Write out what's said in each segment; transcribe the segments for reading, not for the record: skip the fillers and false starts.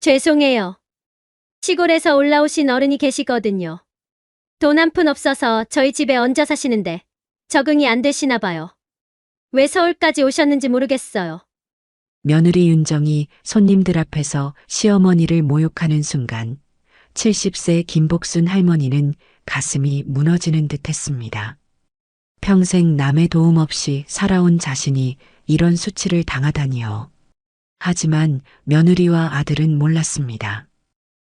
죄송해요. 시골에서 올라오신 어른이 계시거든요. 돈 한 푼 없어서 저희 집에 얹어 사시는데 적응이 안 되시나 봐요. 왜 서울까지 오셨는지 모르겠어요. 며느리 윤정이 손님들 앞에서 시어머니를 모욕하는 순간 70세 김복순 할머니는 가슴이 무너지는 듯 했습니다. 평생 남의 도움 없이 살아온 자신이 이런 수치를 당하다니요. 하지만 며느리와 아들은 몰랐습니다.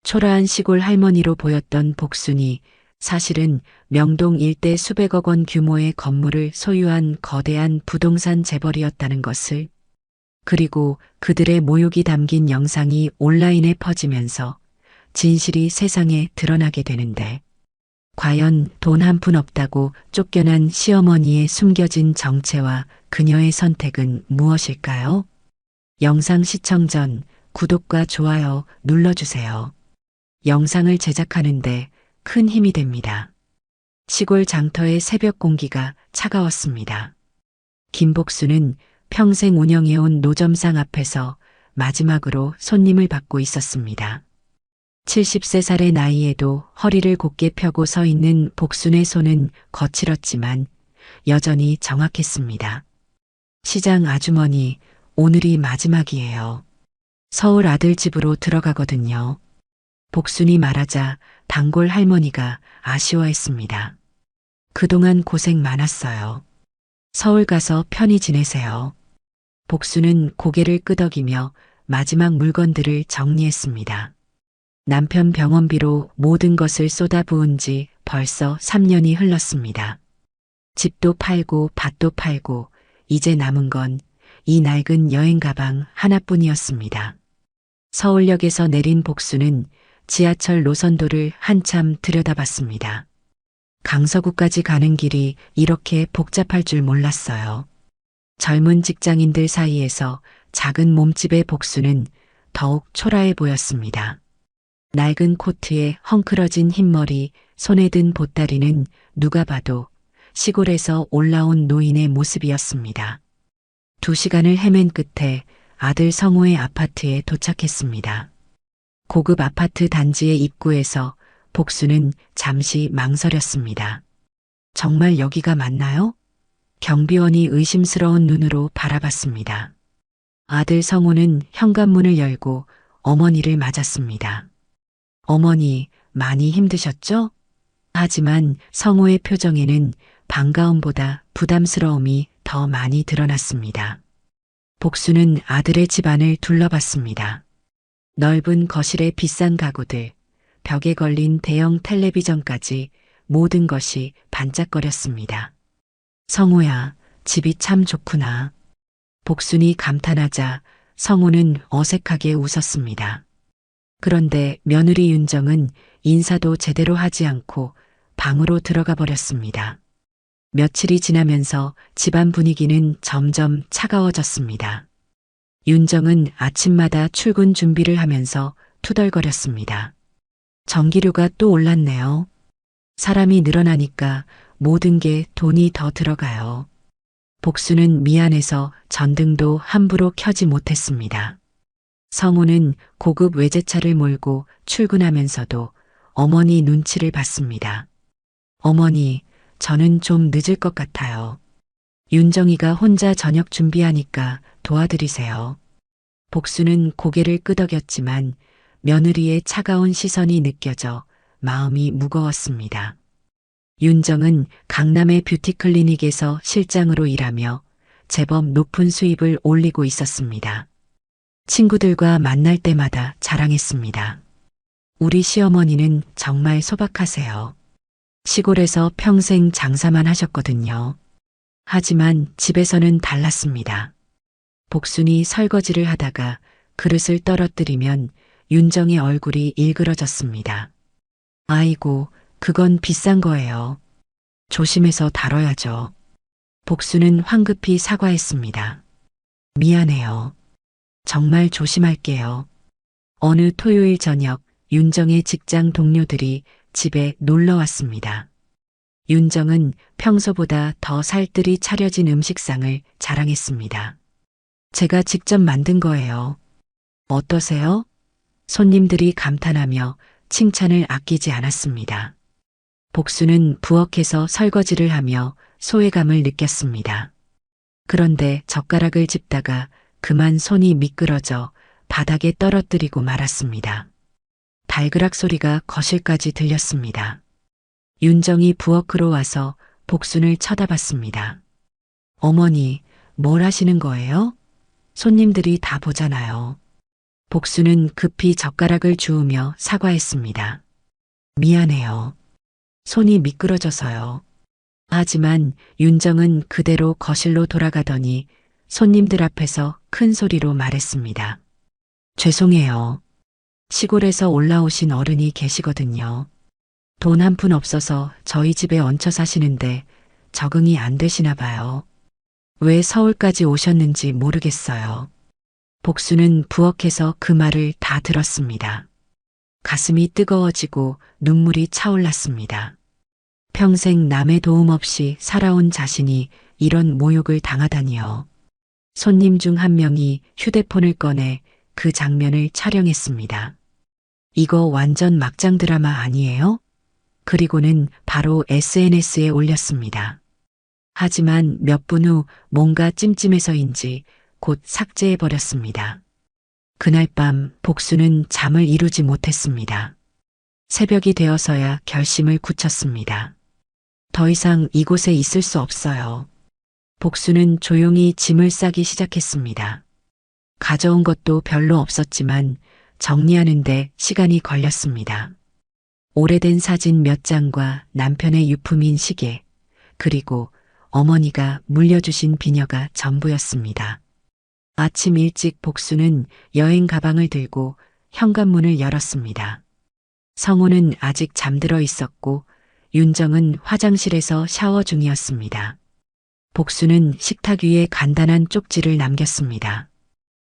초라한 시골 할머니로 보였던 복순이 사실은 명동 일대 수백억 원 규모의 건물을 소유한 거대한 부동산 재벌이었다는 것을, 그리고 그들의 모욕이 담긴 영상이 온라인에 퍼지면서 진실이 세상에 드러나게 되는데, 과연 돈 한 푼 없다고 쫓겨난 시어머니의 숨겨진 정체와 그녀의 선택은 무엇일까요? 영상 시청 전 구독과 좋아요 눌러주세요. 영상을 제작하는데 큰 힘이 됩니다. 시골 장터의 새벽 공기가 차가웠습니다. 김복수는 평생 운영해온 노점상 앞에서 마지막으로 손님을 받고 있었습니다. 73살의 나이에도 허리를 곧게 펴고 서 있는 복순의 손은 거칠었지만 여전히 정확했습니다. 시장 아주머니, 오늘이 마지막이에요. 서울 아들 집으로 들어가거든요. 복순이 말하자 단골 할머니가 아쉬워했습니다. 그동안 고생 많았어요. 서울 가서 편히 지내세요. 복순은 고개를 끄덕이며 마지막 물건들을 정리했습니다. 남편 병원비로 모든 것을 쏟아부은 지 벌써 3년이 흘렀습니다. 집도 팔고 밭도 팔고 이제 남은 건 이 낡은 여행 가방 하나뿐이었습니다. 서울역에서 내린 복수는 지하철 노선도를 한참 들여다봤습니다. 강서구까지 가는 길이 이렇게 복잡할 줄 몰랐어요. 젊은 직장인들 사이에서 작은 몸집의 복수는 더욱 초라해 보였습니다. 낡은 코트에 헝클어진 흰머리, 손에 든 보따리는 누가 봐도 시골에서 올라온 노인의 모습이었습니다. 2시간을 헤맨 끝에 아들 성우의 아파트에 도착했습니다. 고급 아파트 단지의 입구에서 복수는 잠시 망설였습니다. 정말 여기가 맞나요? 경비원이 의심스러운 눈으로 바라봤습니다. 아들 성우는 현관문을 열고 어머니를 맞았습니다. 어머니, 많이 힘드셨죠? 하지만 성우의 표정에는 반가움보다 부담스러움이 더 많이 드러났습니다. 복수는 아들의 집안을 둘러봤습니다. 넓은 거실에 비싼 가구들, 벽에 걸린 대형 텔레비전까지 모든 것이 반짝거렸습니다. 성우야, 집이 참 좋구나. 복순이 감탄하자 성우는 어색하게 웃었습니다. 그런데 며느리 윤정은 인사도 제대로 하지 않고 방으로 들어가 버렸습니다. 며칠이 지나면서 집안 분위기는 점점 차가워졌습니다. 윤정은 아침마다 출근 준비를 하면서 투덜거렸습니다. 전기료가 또 올랐네요. 사람이 늘어나니까 모든 게 돈이 더 들어가요. 복수는 미안해서 전등도 함부로 켜지 못했습니다. 성우는 고급 외제차를 몰고 출근하면서도 어머니 눈치를 봤습니다. 어머니, 저는 좀 늦을 것 같아요. 윤정이가 혼자 저녁 준비하니까 도와드리세요. 복수는 고개를 끄덕였지만 며느리의 차가운 시선이 느껴져 마음이 무거웠습니다. 윤정은 강남의 뷰티 클리닉에서 실장으로 일하며 제법 높은 수입을 올리고 있었습니다. 친구들과 만날 때마다 자랑했습니다. 우리 시어머니는 정말 소박하세요. 시골에서 평생 장사만 하셨거든요. 하지만 집에서는 달랐습니다. 복순이 설거지를 하다가 그릇을 떨어뜨리면 윤정의 얼굴이 일그러졌습니다. 아이고, 그건 비싼 거예요. 조심해서 다뤄야죠. 복수는 황급히 사과했습니다. 미안해요. 정말 조심할게요. 어느 토요일 저녁 윤정의 직장 동료들이 집에 놀러 왔습니다. 윤정은 평소보다 더 살뜰히 차려진 음식상을 자랑했습니다. 제가 직접 만든 거예요. 어떠세요? 손님들이 감탄하며 칭찬을 아끼지 않았습니다. 복수는 부엌에서 설거지를 하며 소외감을 느꼈습니다. 그런데 젓가락을 짚다가 그만 손이 미끄러져 바닥에 떨어뜨리고 말았습니다. 발그락 소리가 거실까지 들렸습니다. 윤정이 부엌으로 와서 복순을 쳐다봤습니다. 어머니, 뭘 하시는 거예요? 손님들이 다 보잖아요. 복순은 급히 젓가락을 주우며 사과했습니다. 미안해요. 손이 미끄러져서요. 하지만 윤정은 그대로 거실로 돌아가더니 손님들 앞에서 큰 소리로 말했습니다. 죄송해요. 시골에서 올라오신 어른이 계시거든요. 돈 한 푼 없어서 저희 집에 얹혀 사시는데 적응이 안 되시나 봐요. 왜 서울까지 오셨는지 모르겠어요. 복수는 부엌에서 그 말을 다 들었습니다. 가슴이 뜨거워지고 눈물이 차올랐습니다. 평생 남의 도움 없이 살아온 자신이 이런 모욕을 당하다니요. 손님 중 한 명이 휴대폰을 꺼내 그 장면을 촬영했습니다. 이거 완전 막장 드라마 아니에요? 그리고는 바로 SNS에 올렸습니다. 하지만 몇 분 후 뭔가 찜찜해서인지 곧 삭제해버렸습니다. 그날 밤 복수는 잠을 이루지 못했습니다. 새벽이 되어서야 결심을 굳혔습니다. 더 이상 이곳에 있을 수 없어요. 복수는 조용히 짐을 싸기 시작했습니다. 가져온 것도 별로 없었지만 정리하는데 시간이 걸렸습니다. 오래된 사진 몇 장과 남편의 유품인 시계, 그리고 어머니가 물려주신 비녀가 전부였습니다. 아침 일찍 복수는 여행 가방을 들고 현관문을 열었습니다. 성우는 아직 잠들어 있었고 윤정은 화장실에서 샤워 중이었습니다. 복수는 식탁 위에 간단한 쪽지를 남겼습니다.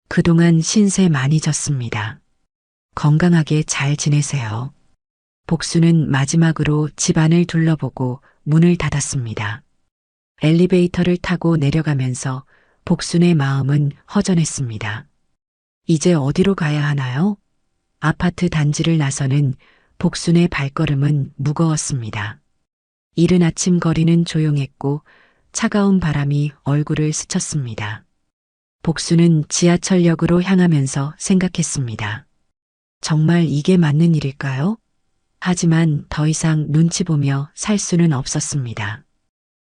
그동안 신세 많이 졌습니다. 건강하게 잘 지내세요. 복수는 마지막으로 집안을 둘러보고 문을 닫았습니다. 엘리베이터를 타고 내려가면서 복순의 마음은 허전했습니다. 이제 어디로 가야 하나요? 아파트 단지를 나서는 복순의 발걸음은 무거웠습니다. 이른 아침 거리는 조용했고 차가운 바람이 얼굴을 스쳤습니다. 복순은 지하철역으로 향하면서 생각했습니다. 정말 이게 맞는 일일까요? 하지만 더 이상 눈치 보며 살 수는 없었습니다.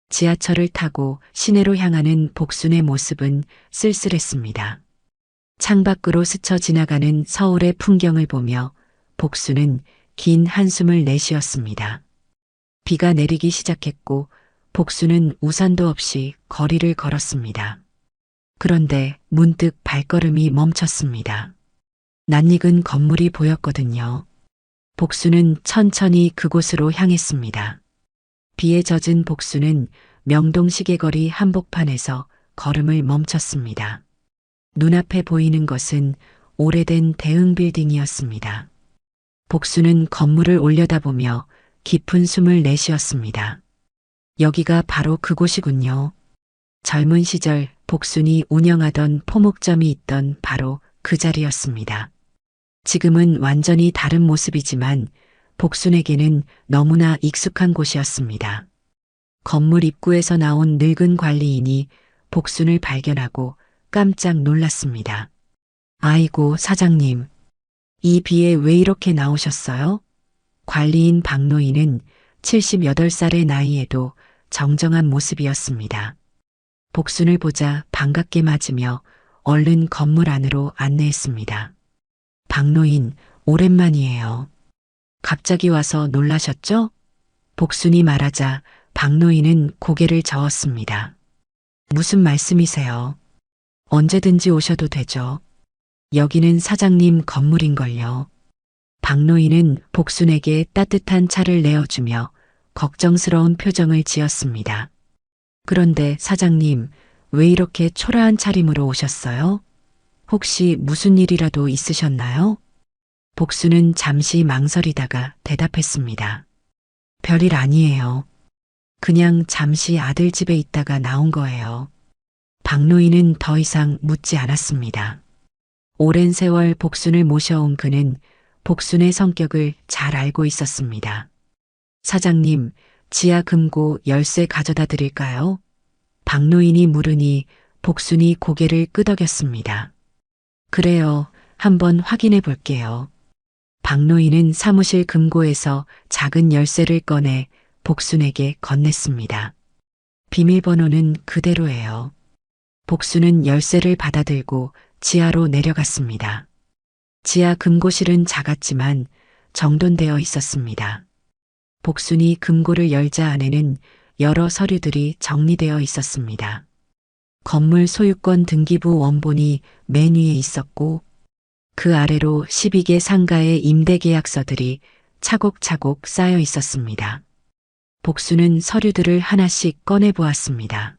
지하철을 타고 시내로 향하는 복순의 모습은 쓸쓸했습니다. 창밖으로 스쳐 지나가는 서울의 풍경을 보며 복순은 긴 한숨을 내쉬었습니다. 비가 내리기 시작했고 복순은 우산도 없이 거리를 걸었습니다. 그런데 문득 발걸음이 멈췄습니다. 낯익은 건물이 보였거든요. 복순은 천천히 그곳으로 향했습니다. 비에 젖은 복순은 명동 시계거리 한복판에서 걸음을 멈췄습니다. 눈앞에 보이는 것은 오래된 대흥 빌딩이었습니다. 복순은 건물을 올려다보며 깊은 숨을 내쉬었습니다. 여기가 바로 그곳이군요. 젊은 시절 복순이 운영하던 포목점이 있던 바로 그 자리였습니다. 지금은 완전히 다른 모습이지만 복순에게는 너무나 익숙한 곳이었습니다. 건물 입구에서 나온 늙은 관리인이 복순을 발견하고 깜짝 놀랐습니다. 아이고, 사장님. 이 비에 왜 이렇게 나오셨어요? 관리인 박노인은 78살의 나이에도 정정한 모습이었습니다. 복순을 보자 반갑게 맞으며 얼른 건물 안으로 안내했습니다. 박노인, 오랜만이에요. 갑자기 와서 놀라셨죠? 복순이 말하자 박노인은 고개를 저었습니다. 무슨 말씀이세요? 언제든지 오셔도 되죠. 여기는 사장님 건물인걸요. 박노인은 복순에게 따뜻한 차를 내어주며 걱정스러운 표정을 지었습니다. 그런데 사장님, 왜 이렇게 초라한 차림으로 오셨어요? 혹시 무슨 일이라도 있으셨나요? 복순은 잠시 망설이다가 대답했습니다. 별일 아니에요. 그냥 잠시 아들 집에 있다가 나온 거예요. 박노인은 더 이상 묻지 않았습니다. 오랜 세월 복순을 모셔온 그는 복순의 성격을 잘 알고 있었습니다. 사장님, 지하 금고 열쇠 가져다 드릴까요? 박노인이 물으니 복순이 고개를 끄덕였습니다. 그래요. 한번 확인해 볼게요. 박노인은 사무실 금고에서 작은 열쇠를 꺼내 복순에게 건넸습니다. 비밀번호는 그대로예요. 복순은 열쇠를 받아들고 지하로 내려갔습니다. 지하 금고실은 작았지만 정돈되어 있었습니다. 복순이 금고를 열자 안에는 여러 서류들이 정리되어 있었습니다. 건물 소유권 등기부 원본이 맨 위에 있었고 그 아래로 12개 상가의 임대 계약서들이 차곡차곡 쌓여 있었습니다. 복순은 서류들을 하나씩 꺼내 보았습니다.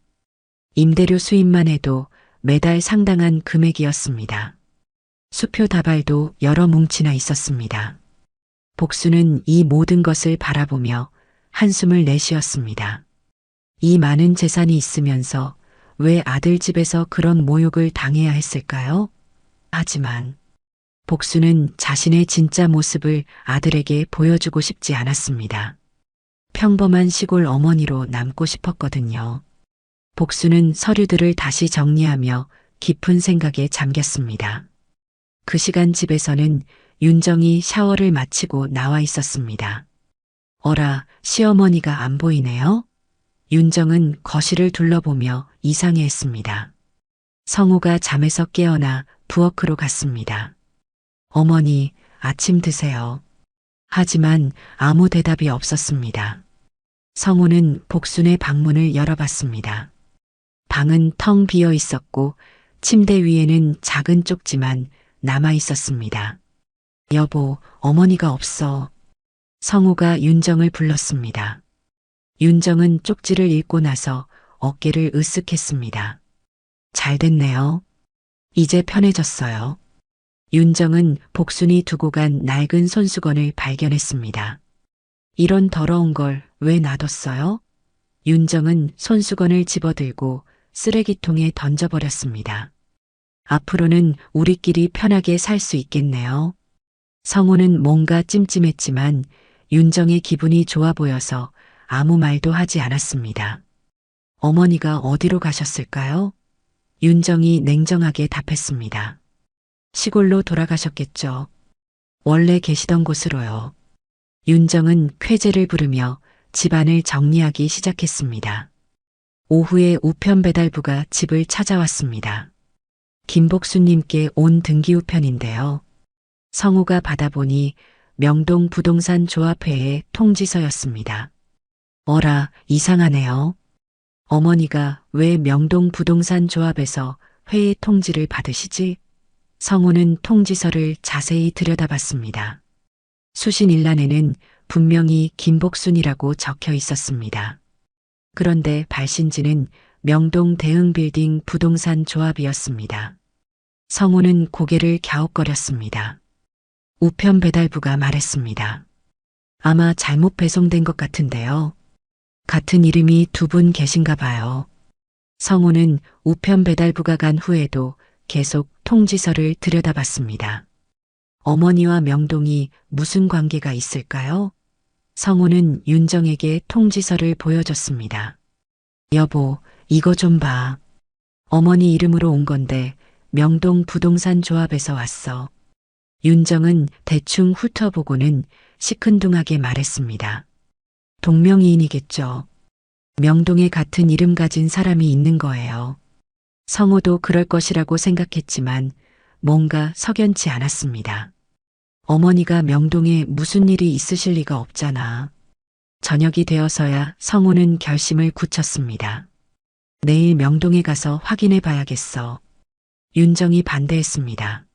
임대료 수입만 해도 매달 상당한 금액이었습니다. 수표 다발도 여러 뭉치나 있었습니다. 복순은 이 모든 것을 바라보며 한숨을 내쉬었습니다. 이 많은 재산이 있으면서 왜 아들 집에서 그런 모욕을 당해야 했을까요? 하지만 복순은 자신의 진짜 모습을 아들에게 보여주고 싶지 않았습니다. 평범한 시골 어머니로 남고 싶었거든요. 복순은 서류들을 다시 정리하며 깊은 생각에 잠겼습니다. 그 시간 집에서는 윤정이 샤워를 마치고 나와 있었습니다. 어라, 시어머니가 안 보이네요? 윤정은 거실을 둘러보며 이상해했습니다. 성우가 잠에서 깨어나 부엌으로 갔습니다. 어머니, 아침 드세요. 하지만 아무 대답이 없었습니다. 성우는 복순의 방문을 열어봤습니다. 방은 텅 비어 있었고 침대 위에는 작은 쪽지만 남아 있었습니다. 여보, 어머니가 없어. 성우가 윤정을 불렀습니다. 윤정은 쪽지를 읽고 나서 어깨를 으쓱했습니다. 잘 됐네요. 이제 편해졌어요. 윤정은 복순이 두고 간 낡은 손수건을 발견했습니다. 이런 더러운 걸 왜 놔뒀어요? 윤정은 손수건을 집어들고 쓰레기통에 던져버렸습니다. 앞으로는 우리끼리 편하게 살 수 있겠네요. 성우는 뭔가 찜찜했지만 윤정의 기분이 좋아 보여서 아무 말도 하지 않았습니다. 어머니가 어디로 가셨을까요? 윤정이 냉정하게 답했습니다. 시골로 돌아가셨겠죠. 원래 계시던 곳으로요. 윤정은 쾌재를 부르며 집안을 정리하기 시작했습니다. 오후에 우편 배달부가 집을 찾아왔습니다. 김복순님께 온 등기우편인데요. 성우가 받아보니 명동 부동산 조합회의 통지서였습니다. 어라, 이상하네요. 어머니가 왜 명동 부동산 조합에서 회의 통지를 받으시지? 성우는 통지서를 자세히 들여다봤습니다. 수신일란에는 분명히 김복순이라고 적혀 있었습니다. 그런데 발신지는 명동 대흥빌딩 부동산 조합이었습니다. 성우는 고개를 갸웃거렸습니다. 우편 배달부가 말했습니다. 아마 잘못 배송된 것 같은데요. 같은 이름이 두 분 계신가 봐요. 성우는 우편 배달부가 간 후에도 계속 통지서를 들여다봤습니다. 어머니와 명동이 무슨 관계가 있을까요? 성우는 윤정에게 통지서를 보여줬습니다. 여보, 이거 좀 봐. 어머니 이름으로 온 건데 명동 부동산 조합에서 왔어. 윤정은 대충 훑어보고는 시큰둥하게 말했습니다. 동명이인이겠죠. 명동에 같은 이름 가진 사람이 있는 거예요. 성우도 그럴 것이라고 생각했지만 뭔가 석연치 않았습니다. 어머니가 명동에 무슨 일이 있으실 리가 없잖아. 저녁이 되어서야 성우는 결심을 굳혔습니다. 내일 명동에 가서 확인해 봐야겠어. 윤정이 반대했습니다.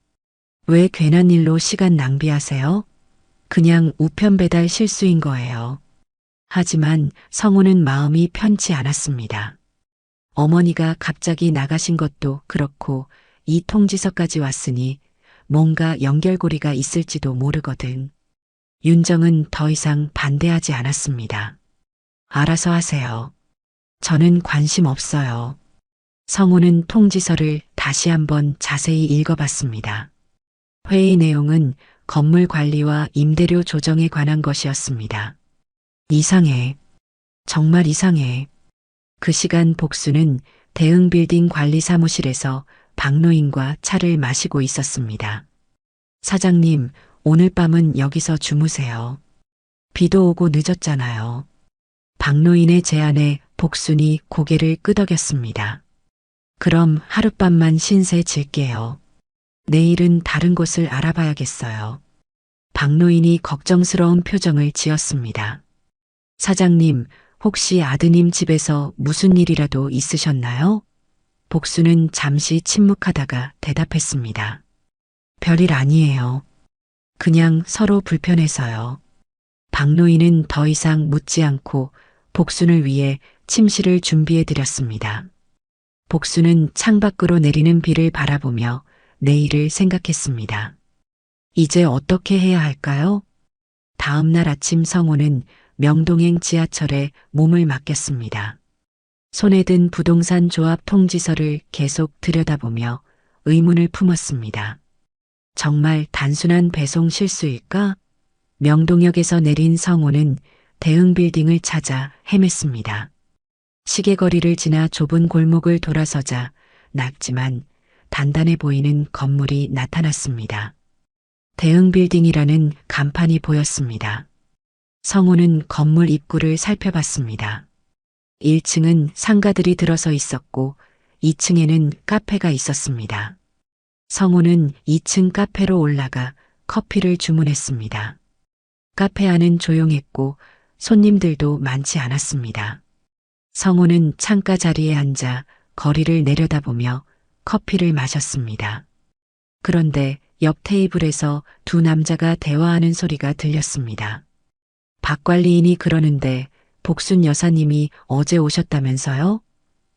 왜 괜한 일로 시간 낭비하세요? 그냥 우편 배달 실수인 거예요. 하지만 성우는 마음이 편치 않았습니다. 어머니가 갑자기 나가신 것도 그렇고 이 통지서까지 왔으니 뭔가 연결고리가 있을지도 모르거든. 윤정은 더 이상 반대하지 않았습니다. 알아서 하세요. 저는 관심 없어요. 성우는 통지서를 다시 한번 자세히 읽어봤습니다. 회의 내용은 건물 관리와 임대료 조정에 관한 것이었습니다. 이상해. 정말 이상해. 그 시간 복수는 대흥빌딩 관리 사무실에서 박노인과 차를 마시고 있었습니다. 사장님, 오늘 밤은 여기서 주무세요. 비도 오고 늦었잖아요. 박노인의 제안에 복순이 고개를 끄덕였습니다. 그럼 하룻밤만 신세 질게요. 내일은 다른 곳을 알아봐야겠어요. 박노인이 걱정스러운 표정을 지었습니다. 사장님, 혹시 아드님 집에서 무슨 일이라도 있으셨나요? 복수는 잠시 침묵하다가 대답했습니다. 별일 아니에요. 그냥 서로 불편해서요. 박노인은 더 이상 묻지 않고 복순을 위해 침실을 준비해 드렸습니다. 복수는 창밖으로 내리는 비를 바라보며 내일을 생각했습니다. 이제 어떻게 해야 할까요? 다음 날 아침 성호는 명동행 지하철에 몸을 맡겼습니다. 손에 든 부동산 조합 통지서를 계속 들여다보며 의문을 품었습니다. 정말 단순한 배송 실수일까? 명동역에서 내린 성호는 대흥빌딩을 찾아 헤맸습니다. 시계거리를 지나 좁은 골목을 돌아서자 낮지만 단단해 보이는 건물이 나타났습니다. 대흥빌딩이라는 간판이 보였습니다. 성호는 건물 입구를 살펴봤습니다. 1층은 상가들이 들어서 있었고 2층에는 카페가 있었습니다. 성호는 2층 카페로 올라가 커피를 주문했습니다. 카페 안은 조용했고 손님들도 많지 않았습니다. 성호는 창가 자리에 앉아 거리를 내려다보며 커피를 마셨습니다. 그런데 옆 테이블에서 두 남자가 대화하는 소리가 들렸습니다. 박 관리인이 그러는데 복순 여사님이 어제 오셨다면서요?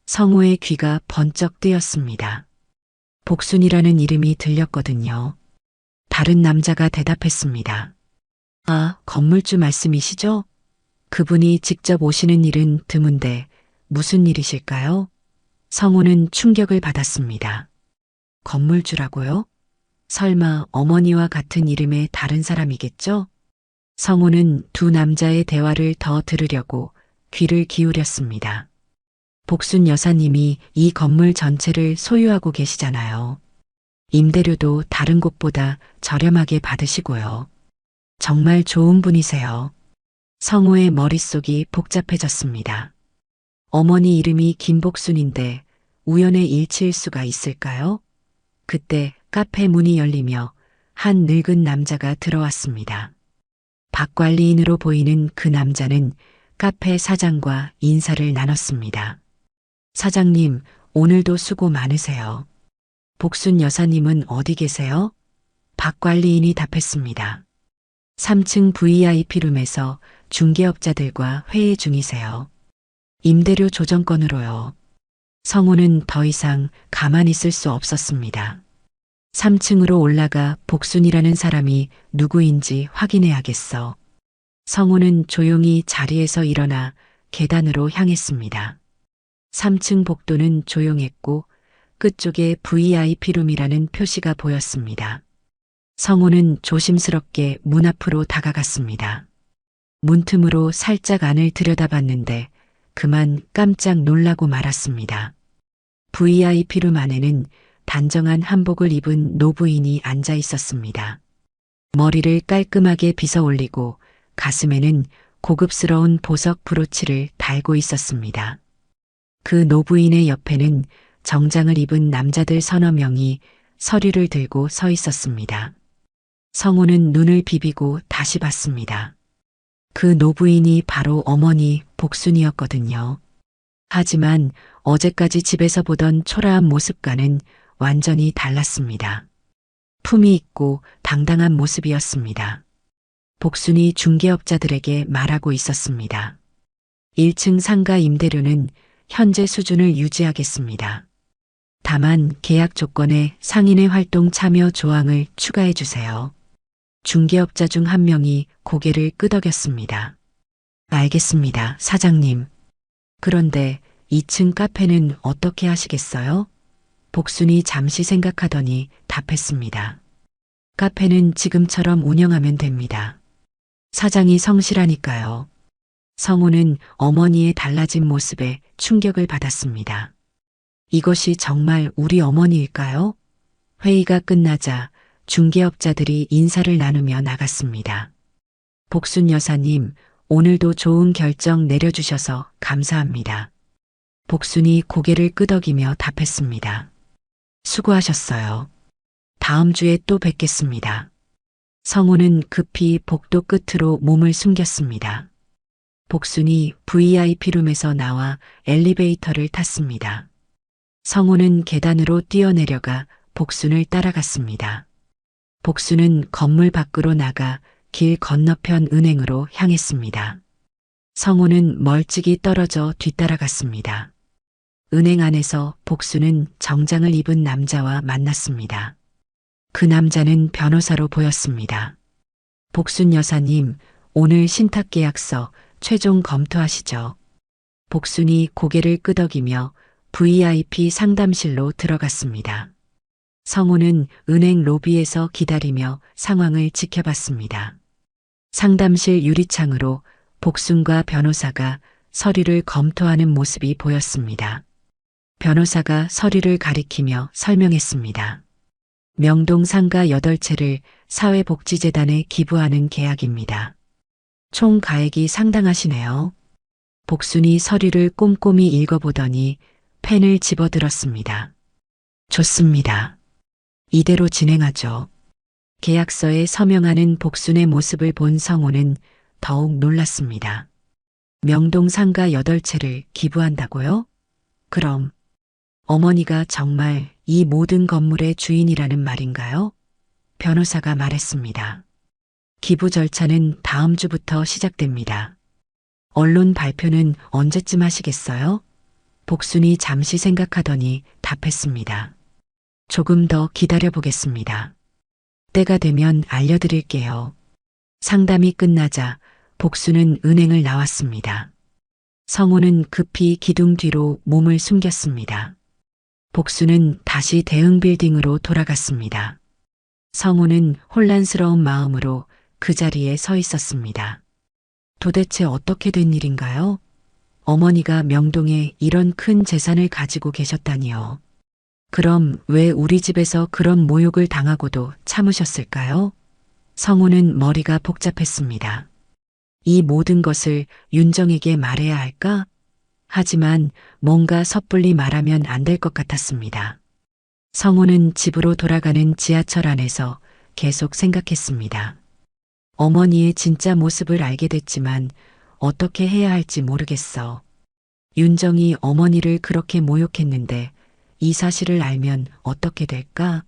성호의 귀가 번쩍 뜨였습니다. 복순이라는 이름이 들렸거든요. 다른 남자가 대답했습니다. 아, 건물주 말씀이시죠? 그분이 직접 오시는 일은 드문데 무슨 일이실까요? 성호는 충격을 받았습니다. 건물주라고요? 설마 어머니와 같은 이름의 다른 사람이겠죠? 성호는 두 남자의 대화를 더 들으려고 귀를 기울였습니다. 복순 여사님이 이 건물 전체를 소유하고 계시잖아요. 임대료도 다른 곳보다 저렴하게 받으시고요. 정말 좋은 분이세요. 성호의 머릿속이 복잡해졌습니다. 어머니 이름이 김복순인데 우연의 일치일 수가 있을까요? 그때 카페 문이 열리며 한 늙은 남자가 들어왔습니다. 박 관리인으로 보이는 그 남자는 카페 사장과 인사를 나눴습니다. 사장님, 오늘도 수고 많으세요. 복순 여사님은 어디 계세요? 박 관리인이 답했습니다. 3층 VIP룸에서 중개업자들과 회의 중이세요. 임대료 조정건으로요. 성호는 더 이상 가만히 있을 수 없었습니다. 3층으로 올라가 복순이라는 사람이 누구인지 확인해야겠어. 성호는 조용히 자리에서 일어나 계단으로 향했습니다. 3층 복도는 조용했고 끝쪽에 VIP룸이라는 표시가 보였습니다. 성호는 조심스럽게 문 앞으로 다가갔습니다. 문틈으로 살짝 안을 들여다봤는데 그만 깜짝 놀라고 말았습니다. VIP룸 안에는 단정한 한복을 입은 노부인이 앉아 있었습니다. 머리를 깔끔하게 빗어 올리고 가슴에는 고급스러운 보석 브로치를 달고 있었습니다. 그 노부인의 옆에는 정장을 입은 남자들 서너 명이 서류를 들고 서 있었습니다. 성호는 눈을 비비고 다시 봤습니다. 그 노부인이 바로 어머니 복순이었거든요. 하지만 어제까지 집에서 보던 초라한 모습과는 완전히 달랐습니다. 품이 있고 당당한 모습이었습니다. 복순이 중개업자들에게 말하고 있었습니다. 1층 상가 임대료는 현재 수준을 유지하겠습니다. 다만 계약 조건에 상인의 활동 참여 조항을 추가해 주세요. 중개업자 중 한 명이 고개를 끄덕였습니다. 알겠습니다, 사장님. 그런데 2층 카페는 어떻게 하시겠어요? 복순이 잠시 생각하더니 답했습니다. 카페는 지금처럼 운영하면 됩니다. 사장이 성실하니까요. 성우는 어머니의 달라진 모습에 충격을 받았습니다. 이것이 정말 우리 어머니일까요? 회의가 끝나자 중개업자들이 인사를 나누며 나갔습니다. 복순 여사님, 오늘도 좋은 결정 내려주셔서 감사합니다. 복순이 고개를 끄덕이며 답했습니다. 수고하셨어요. 다음 주에 또 뵙겠습니다. 성우는 급히 복도 끝으로 몸을 숨겼습니다. 복순이 VIP룸에서 나와 엘리베이터를 탔습니다. 성우는 계단으로 뛰어내려가 복순을 따라갔습니다. 복순은 건물 밖으로 나가 길 건너편 은행으로 향했습니다. 성우는 멀찍이 떨어져 뒤따라갔습니다. 은행 안에서 복순은 정장을 입은 남자와 만났습니다. 그 남자는 변호사로 보였습니다. 복순 여사님, 오늘 신탁계약서 최종 검토하시죠. 복순이 고개를 끄덕이며 VIP 상담실로 들어갔습니다. 성우는 은행 로비에서 기다리며 상황을 지켜봤습니다. 상담실 유리창으로 복순과 변호사가 서류를 검토하는 모습이 보였습니다. 변호사가 서류를 가리키며 설명했습니다. 명동 상가 8채를 사회복지재단에 기부하는 계약입니다. 총 가액이 상당하시네요. 복순이 서류를 꼼꼼히 읽어보더니 펜을 집어들었습니다. 좋습니다. 이대로 진행하죠. 계약서에 서명하는 복순의 모습을 본 성우는 더욱 놀랐습니다. 명동 상가 8채를 기부한다고요? 그럼 어머니가 정말 이 모든 건물의 주인이라는 말인가요? 변호사가 말했습니다. 기부 절차는 다음 주부터 시작됩니다. 언론 발표는 언제쯤 하시겠어요? 복순이 잠시 생각하더니 답했습니다. 조금 더 기다려보겠습니다. 때가 되면 알려드릴게요. 상담이 끝나자 복순은 은행을 나왔습니다. 성우는 급히 기둥 뒤로 몸을 숨겼습니다. 복순은 다시 대응 빌딩으로 돌아갔습니다. 성우는 혼란스러운 마음으로 그 자리에 서 있었습니다. 도대체 어떻게 된 일인가요? 어머니가 명동에 이런 큰 재산을 가지고 계셨다니요. 그럼 왜 우리 집에서 그런 모욕을 당하고도 참으셨을까요? 성우는 머리가 복잡했습니다. 이 모든 것을 윤정에게 말해야 할까? 하지만 뭔가 섣불리 말하면 안 될 것 같았습니다. 성우는 집으로 돌아가는 지하철 안에서 계속 생각했습니다. 어머니의 진짜 모습을 알게 됐지만 어떻게 해야 할지 모르겠어. 윤정이 어머니를 그렇게 모욕했는데 이 사실을 알면 어떻게 될까?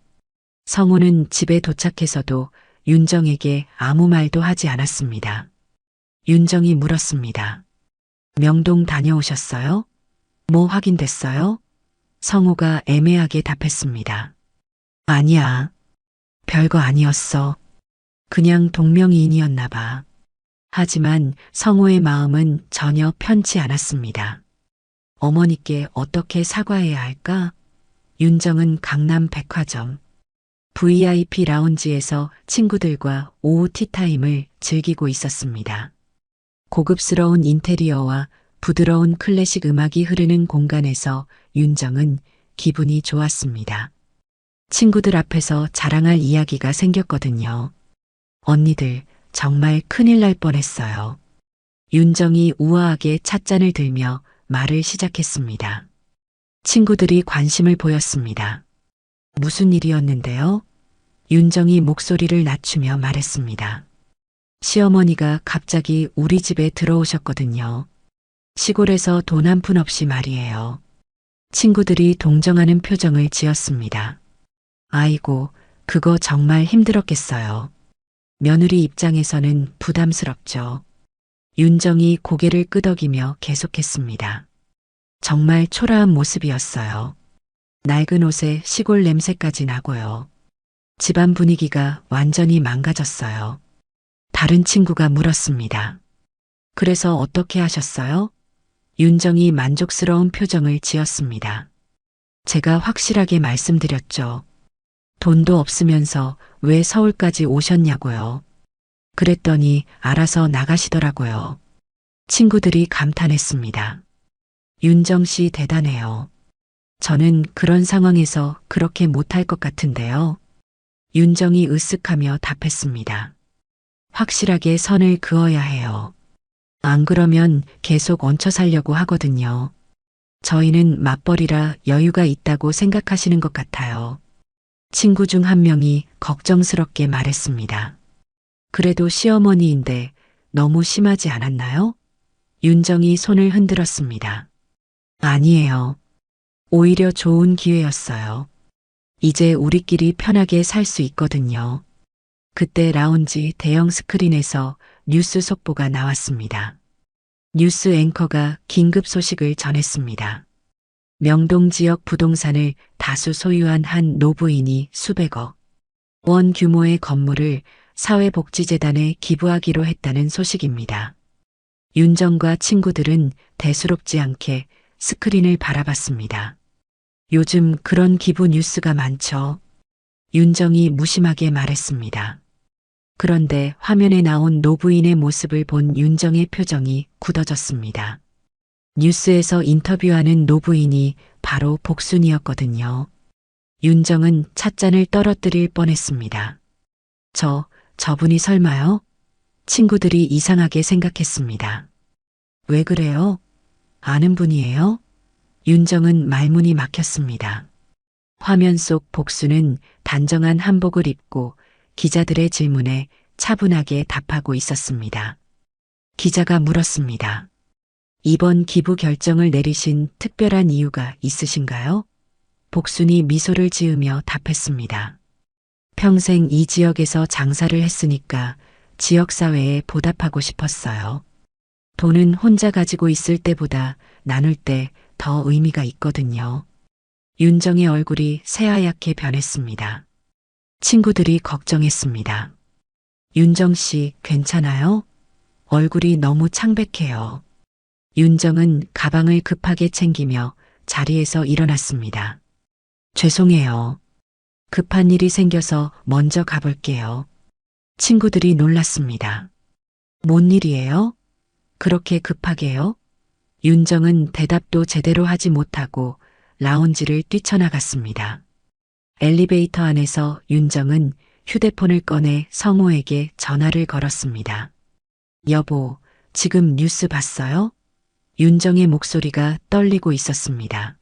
성우는 집에 도착해서도 윤정에게 아무 말도 하지 않았습니다. 윤정이 물었습니다. 명동 다녀오셨어요? 뭐 확인됐어요? 성우가 애매하게 답했습니다. 아니야. 별거 아니었어. 그냥 동명이인이었나 봐. 하지만 성우의 마음은 전혀 편치 않았습니다. 어머니께 어떻게 사과해야 할까? 윤정은 강남 백화점 VIP 라운지에서 친구들과 오후 티타임을 즐기고 있었습니다. 고급스러운 인테리어와 부드러운 클래식 음악이 흐르는 공간에서 윤정은 기분이 좋았습니다. 친구들 앞에서 자랑할 이야기가 생겼거든요. 언니들, 정말 큰일 날 뻔했어요. 윤정이 우아하게 찻잔을 들며 말을 시작했습니다. 친구들이 관심을 보였습니다. 무슨 일이었는데요? 윤정이 목소리를 낮추며 말했습니다. 시어머니가 갑자기 우리 집에 들어오셨거든요. 시골에서 돈 한 푼 없이 말이에요. 친구들이 동정하는 표정을 지었습니다. 아이고, 그거 정말 힘들었겠어요. 며느리 입장에서는 부담스럽죠. 윤정이 고개를 끄덕이며 계속했습니다. 정말 초라한 모습이었어요. 낡은 옷에 시골 냄새까지 나고요. 집안 분위기가 완전히 망가졌어요. 다른 친구가 물었습니다. 그래서 어떻게 하셨어요? 윤정이 만족스러운 표정을 지었습니다. 제가 확실하게 말씀드렸죠. 돈도 없으면서 왜 서울까지 오셨냐고요. 그랬더니 알아서 나가시더라고요. 친구들이 감탄했습니다. 윤정 씨 대단해요. 저는 그런 상황에서 그렇게 못할 것 같은데요. 윤정이 으쓱하며 답했습니다. 확실하게 선을 그어야 해요. 안 그러면 계속 얹혀 살려고 하거든요. 저희는 맞벌이라 여유가 있다고 생각하시는 것 같아요. 친구 중 한 명이 걱정스럽게 말했습니다. 그래도 시어머니인데 너무 심하지 않았나요? 윤정이 손을 흔들었습니다. 아니에요. 오히려 좋은 기회였어요. 이제 우리끼리 편하게 살 수 있거든요. 그때 라운지 대형 스크린에서 뉴스 속보가 나왔습니다. 뉴스 앵커가 긴급 소식을 전했습니다. 명동 지역 부동산을 다수 소유한 한 노부인이 수백억 원 규모의 건물을 사회복지재단에 기부하기로 했다는 소식입니다. 윤정과 친구들은 대수롭지 않게 스크린을 바라봤습니다. 요즘 그런 기부 뉴스가 많죠. 윤정이 무심하게 말했습니다. 그런데 화면에 나온 노부인의 모습을 본 윤정의 표정이 굳어졌습니다. 뉴스에서 인터뷰하는 노부인이 바로 복순이었거든요. 윤정은 찻잔을 떨어뜨릴 뻔했습니다. 저분이 설마요? 친구들이 이상하게 생각했습니다. 왜 그래요? 아는 분이에요? 윤정은 말문이 막혔습니다. 화면 속 복수는 단정한 한복을 입고 기자들의 질문에 차분하게 답하고 있었습니다. 기자가 물었습니다. 이번 기부 결정을 내리신 특별한 이유가 있으신가요? 복순이 미소를 지으며 답했습니다. 평생 이 지역에서 장사를 했으니까 지역사회에 보답하고 싶었어요. 돈은 혼자 가지고 있을 때보다 나눌 때 더 의미가 있거든요. 윤정의 얼굴이 새하얗게 변했습니다. 친구들이 걱정했습니다. 윤정 씨 괜찮아요? 얼굴이 너무 창백해요. 윤정은 가방을 급하게 챙기며 자리에서 일어났습니다. 죄송해요. 급한 일이 생겨서 먼저 가볼게요. 친구들이 놀랐습니다. 뭔 일이에요? 그렇게 급하게요? 윤정은 대답도 제대로 하지 못하고 라운지를 뛰쳐나갔습니다. 엘리베이터 안에서 윤정은 휴대폰을 꺼내 성우에게 전화를 걸었습니다. 여보, 지금 뉴스 봤어요? 윤정의 목소리가 떨리고 있었습니다.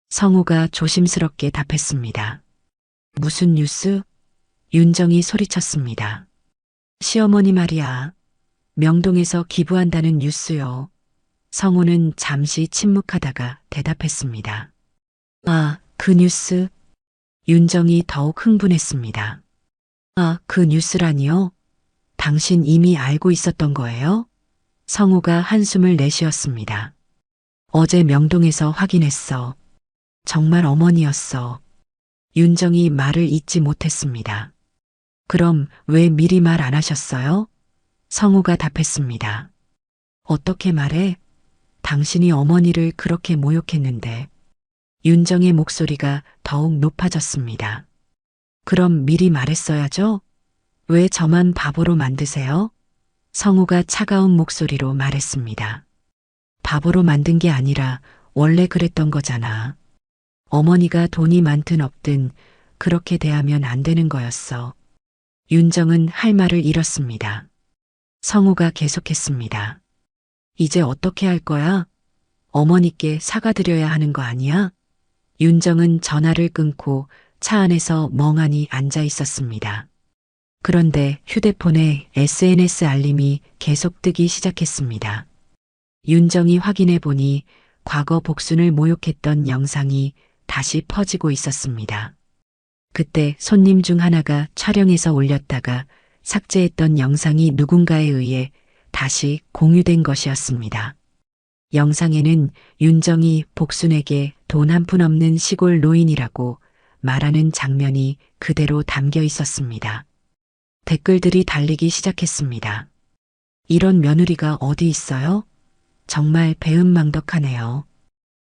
성우가 조심스럽게 답했습니다. 무슨 뉴스? 윤정이 소리쳤습니다. 시어머니 말이야. 명동에서 기부한다는 뉴스요. 성우는 잠시 침묵하다가 대답했습니다. 아, 그 뉴스? 윤정이 더욱 흥분했습니다. 아, 그 뉴스라니요? 당신 이미 알고 있었던 거예요? 성우가 한숨을 내쉬었습니다. 어제 명동에서 확인했어. 정말 어머니였어. 윤정이 말을 잇지 못했습니다. 그럼 왜 미리 말 안 하셨어요? 성우가 답했습니다. 어떻게 말해? 당신이 어머니를 그렇게 모욕했는데. 윤정의 목소리가 더욱 높아졌습니다. 그럼 미리 말했어야죠? 왜 저만 바보로 만드세요? 성우가 차가운 목소리로 말했습니다. 바보로 만든 게 아니라 원래 그랬던 거잖아. 어머니가 돈이 많든 없든 그렇게 대하면 안 되는 거였어. 윤정은 할 말을 잃었습니다. 성우가 계속했습니다. 이제 어떻게 할 거야? 어머니께 사과드려야 하는 거 아니야? 윤정은 전화를 끊고 차 안에서 멍하니 앉아 있었습니다. 그런데 휴대폰에 SNS 알림이 계속 뜨기 시작했습니다. 윤정이 확인해 보니 과거 복순을 모욕했던 영상이 다시 퍼지고 있었습니다. 그때 손님 중 하나가 촬영해서 올렸다가 삭제했던 영상이 누군가에 의해 다시 공유된 것이었습니다. 영상에는 윤정이 복순에게 돈 한 푼 없는 시골 노인이라고 말하는 장면이 그대로 담겨 있었습니다. 댓글들이 달리기 시작했습니다. 이런 며느리가 어디 있어요? 정말 배은망덕하네요.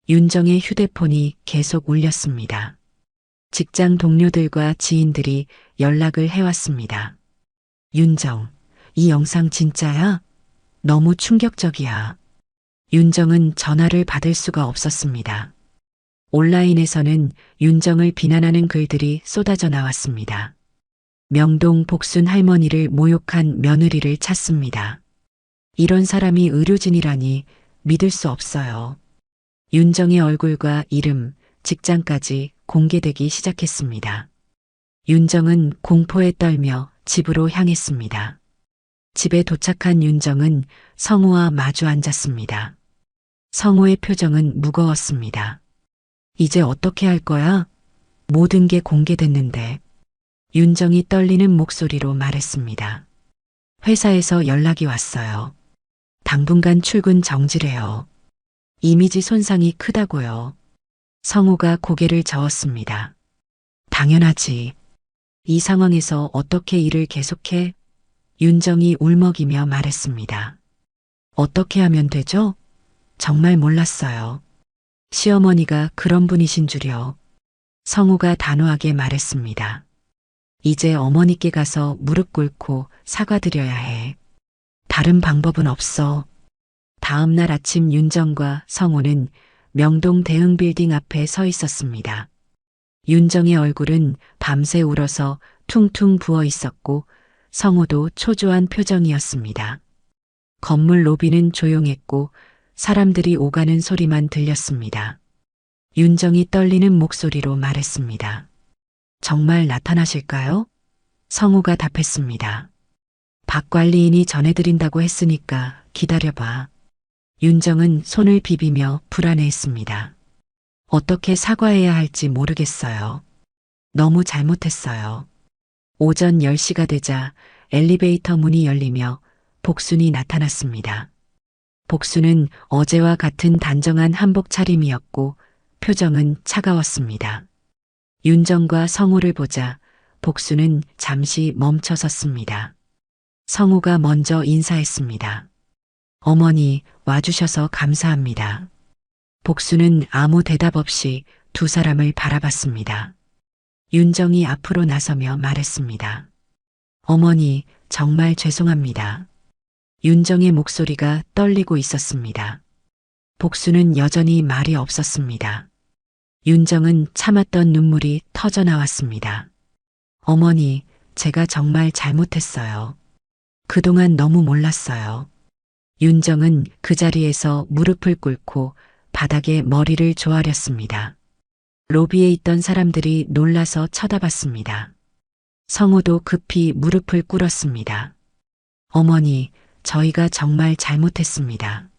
윤정의 휴대폰이 계속 울렸습니다. 직장 동료들과 지인들이 연락을 해왔습니다. 윤정, 이 영상 진짜야? 너무 충격적이야. 윤정은 전화를 받을 수가 없었습니다. 온라인에서는 윤정을 비난하는 글들이 쏟아져 나왔습니다. 명동 복순 할머니를 모욕한 며느리를 찾습니다. 이런 사람이 의료진이라니 믿을 수 없어요. 윤정의 얼굴과 이름, 직장까지 공개되기 시작했습니다. 윤정은 공포에 떨며 집으로 향했습니다. 집에 도착한 윤정은 성우와 마주 앉았습니다. 성우의 표정은 무거웠습니다. 이제 어떻게 할 거야? 모든 게 공개됐는데. 윤정이 떨리는 목소리로 말했습니다. 회사에서 연락이 왔어요. 당분간 출근 정지래요. 이미지 손상이 크다고요. 성우가 고개를 저었습니다. 당연하지. 이 상황에서 어떻게 일을 계속해? 윤정이 울먹이며 말했습니다. 어떻게 하면 되죠? 정말 몰랐어요. 시어머니가 그런 분이신 줄요. 성우가 단호하게 말했습니다. 이제 어머니께 가서 무릎 꿇고 사과드려야 해. 다른 방법은 없어. 다음 날 아침 윤정과 성우는 명동 대흥빌딩 앞에 서 있었습니다. 윤정의 얼굴은 밤새 울어서 퉁퉁 부어 있었고 성우도 초조한 표정이었습니다. 건물 로비는 조용했고 사람들이 오가는 소리만 들렸습니다. 윤정이 떨리는 목소리로 말했습니다. 정말 나타나실까요? 성우가 답했습니다. 박 관리인이 전해드린다고 했으니까 기다려봐. 윤정은 손을 비비며 불안해했습니다. 어떻게 사과해야 할지 모르겠어요. 너무 잘못했어요. 오전 10시가 되자 엘리베이터 문이 열리며 복순이 나타났습니다. 복순은 어제와 같은 단정한 한복 차림이었고 표정은 차가웠습니다. 윤정과 성우를 보자 복순은 잠시 멈춰 섰습니다. 성우가 먼저 인사했습니다. 어머니 와주셔서 감사합니다. 복순은 아무 대답 없이 두 사람을 바라봤습니다. 윤정이 앞으로 나서며 말했습니다. 어머니 정말 죄송합니다. 윤정의 목소리가 떨리고 있었습니다. 복순은 여전히 말이 없었습니다. 윤정은 참았던 눈물이 터져 나왔습니다. 어머니, 제가 정말 잘못했어요. 그동안 너무 몰랐어요. 윤정은 그 자리에서 무릎을 꿇고 바닥에 머리를 조아렸습니다. 로비에 있던 사람들이 놀라서 쳐다봤습니다. 성우도 급히 무릎을 꿇었습니다. 어머니, 저희가 정말 잘못했습니다.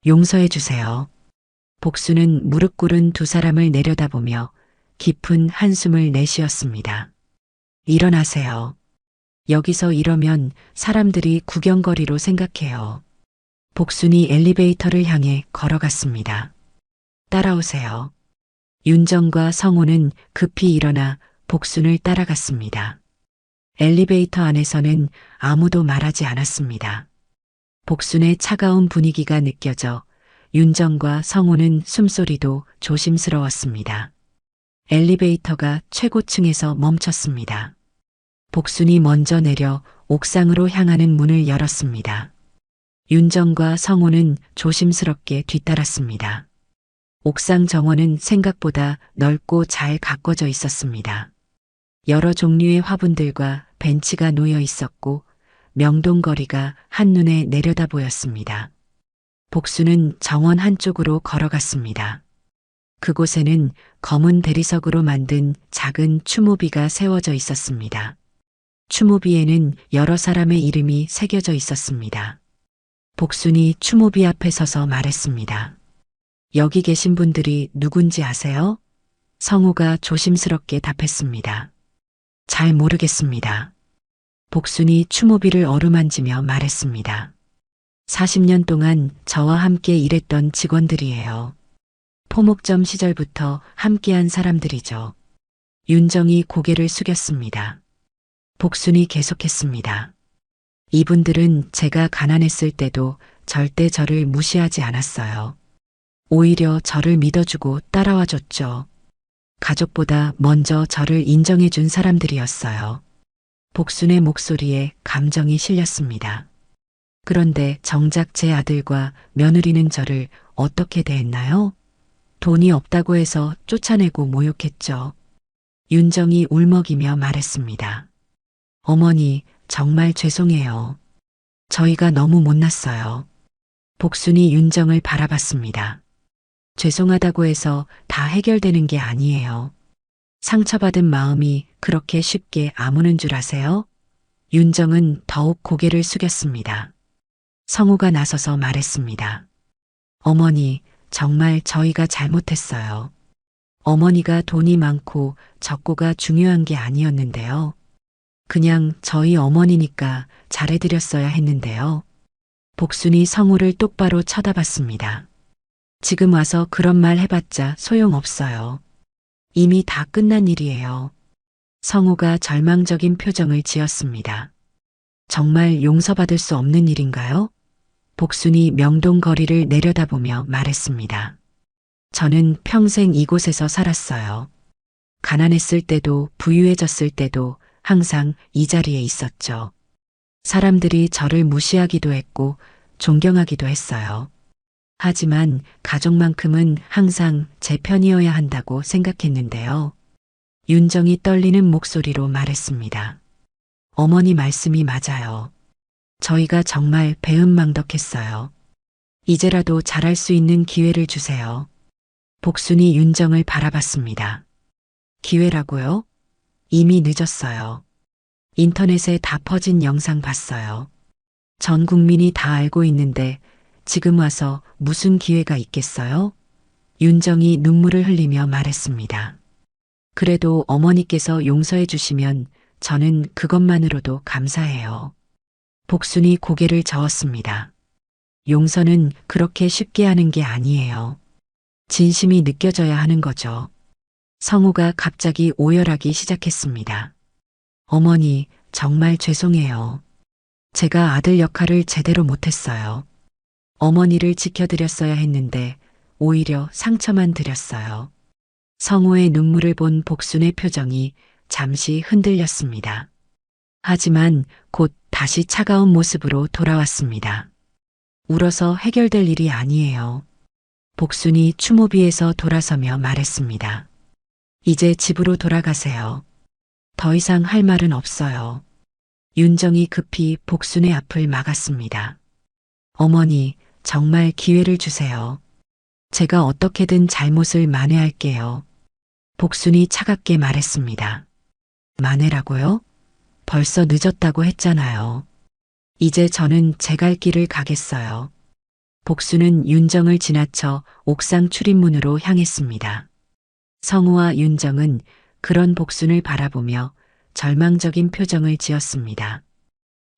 용서해 주세요. 복수는 무릎 꿇은 두 사람을 내려다보며 깊은 한숨을 내쉬었습니다. 일어나세요. 여기서 이러면 사람들이 구경거리로 생각해요. 복순이 엘리베이터를 향해 걸어갔습니다. 따라오세요. 윤정과 성우는 급히 일어나 복순을 따라갔습니다. 엘리베이터 안에서는 아무도 말하지 않았습니다. 복순의 차가운 분위기가 느껴져 윤정과 성우는 숨소리도 조심스러웠습니다. 엘리베이터가 최고층에서 멈췄습니다. 복순이 먼저 내려 옥상으로 향하는 문을 열었습니다. 윤정과 성우는 조심스럽게 뒤따랐습니다. 옥상 정원은 생각보다 넓고 잘 가꿔져 있었습니다. 여러 종류의 화분들과 벤치가 놓여 있었고 명동거리가 한눈에 내려다 보였습니다. 복수는 정원 한쪽으로 걸어갔습니다. 그곳에는 검은 대리석으로 만든 작은 추모비가 세워져 있었습니다. 추모비에는 여러 사람의 이름이 새겨져 있었습니다. 복순이 추모비 앞에 서서 말했습니다. 여기 계신 분들이 누군지 아세요? 성우가 조심스럽게 답했습니다. 잘 모르겠습니다. 복순이 추모비를 어루만지며 말했습니다. 40년 동안 저와 함께 일했던 직원들이에요. 포목점 시절부터 함께한 사람들이죠. 윤정이 고개를 숙였습니다. 복순이 계속했습니다. 이분들은 제가 가난했을 때도 절대 저를 무시하지 않았어요. 오히려 저를 믿어주고 따라와 줬죠. 가족보다 먼저 저를 인정해 준 사람들이었어요. 복순의 목소리에 감정이 실렸습니다. 그런데 정작 제 아들과 며느리는 저를 어떻게 대했나요? 돈이 없다고 해서 쫓아내고 모욕했죠. 윤정이 울먹이며 말했습니다. 어머니, 정말 죄송해요. 저희가 너무 못났어요. 복순이 윤정을 바라봤습니다. 죄송하다고 해서 다 해결되는 게 아니에요. 상처받은 마음이 그렇게 쉽게 아무는 줄 아세요? 윤정은 더욱 고개를 숙였습니다. 성우가 나서서 말했습니다. 어머니, 정말 저희가 잘못했어요. 어머니가 돈이 많고 적고가 중요한 게 아니었는데요. 그냥 저희 어머니니까 잘해드렸어야 했는데요. 복순이 성우를 똑바로 쳐다봤습니다. 지금 와서 그런 말 해봤자 소용없어요. 이미 다 끝난 일이에요. 성우가 절망적인 표정을 지었습니다. 정말 용서받을 수 없는 일인가요? 복순이 명동거리를 내려다보며 말했습니다. 저는 평생 이곳에서 살았어요. 가난했을 때도 부유해졌을 때도 항상 이 자리에 있었죠. 사람들이 저를 무시하기도 했고 존경하기도 했어요. 하지만 가족만큼은 항상 제 편이어야 한다고 생각했는데요. 윤정이 떨리는 목소리로 말했습니다. 어머니 말씀이 맞아요. 저희가 정말 배은망덕했어요. 이제라도 잘할 수 있는 기회를 주세요. 복순이 윤정을 바라봤습니다. 기회라고요? 이미 늦었어요. 인터넷에 다 퍼진 영상 봤어요. 전 국민이 다 알고 있는데 지금 와서 무슨 기회가 있겠어요? 윤정이 눈물을 흘리며 말했습니다. 그래도 어머니께서 용서해 주시면 저는 그것만으로도 감사해요. 복순이 고개를 저었습니다. 용서는 그렇게 쉽게 하는 게 아니에요. 진심이 느껴져야 하는 거죠. 성우가 갑자기 오열하기 시작했습니다. 어머니, 정말 죄송해요. 제가 아들 역할을 제대로 못했어요. 어머니를 지켜드렸어야 했는데 오히려 상처만 드렸어요. 성우의 눈물을 본 복순의 표정이 잠시 흔들렸습니다. 하지만 곧 다시 차가운 모습으로 돌아왔습니다. 울어서 해결될 일이 아니에요. 복순이 추모비에서 돌아서며 말했습니다. 이제 집으로 돌아가세요. 더 이상 할 말은 없어요. 윤정이 급히 복순의 앞을 막았습니다. 어머니, 정말 기회를 주세요. 제가 어떻게든 잘못을 만회할게요. 복순이 차갑게 말했습니다. 만회라고요? 벌써 늦었다고 했잖아요. 이제 저는 제 갈 길을 가겠어요. 복순은 윤정을 지나쳐 옥상 출입문으로 향했습니다. 성우와 윤정은 그런 복순을 바라보며 절망적인 표정을 지었습니다.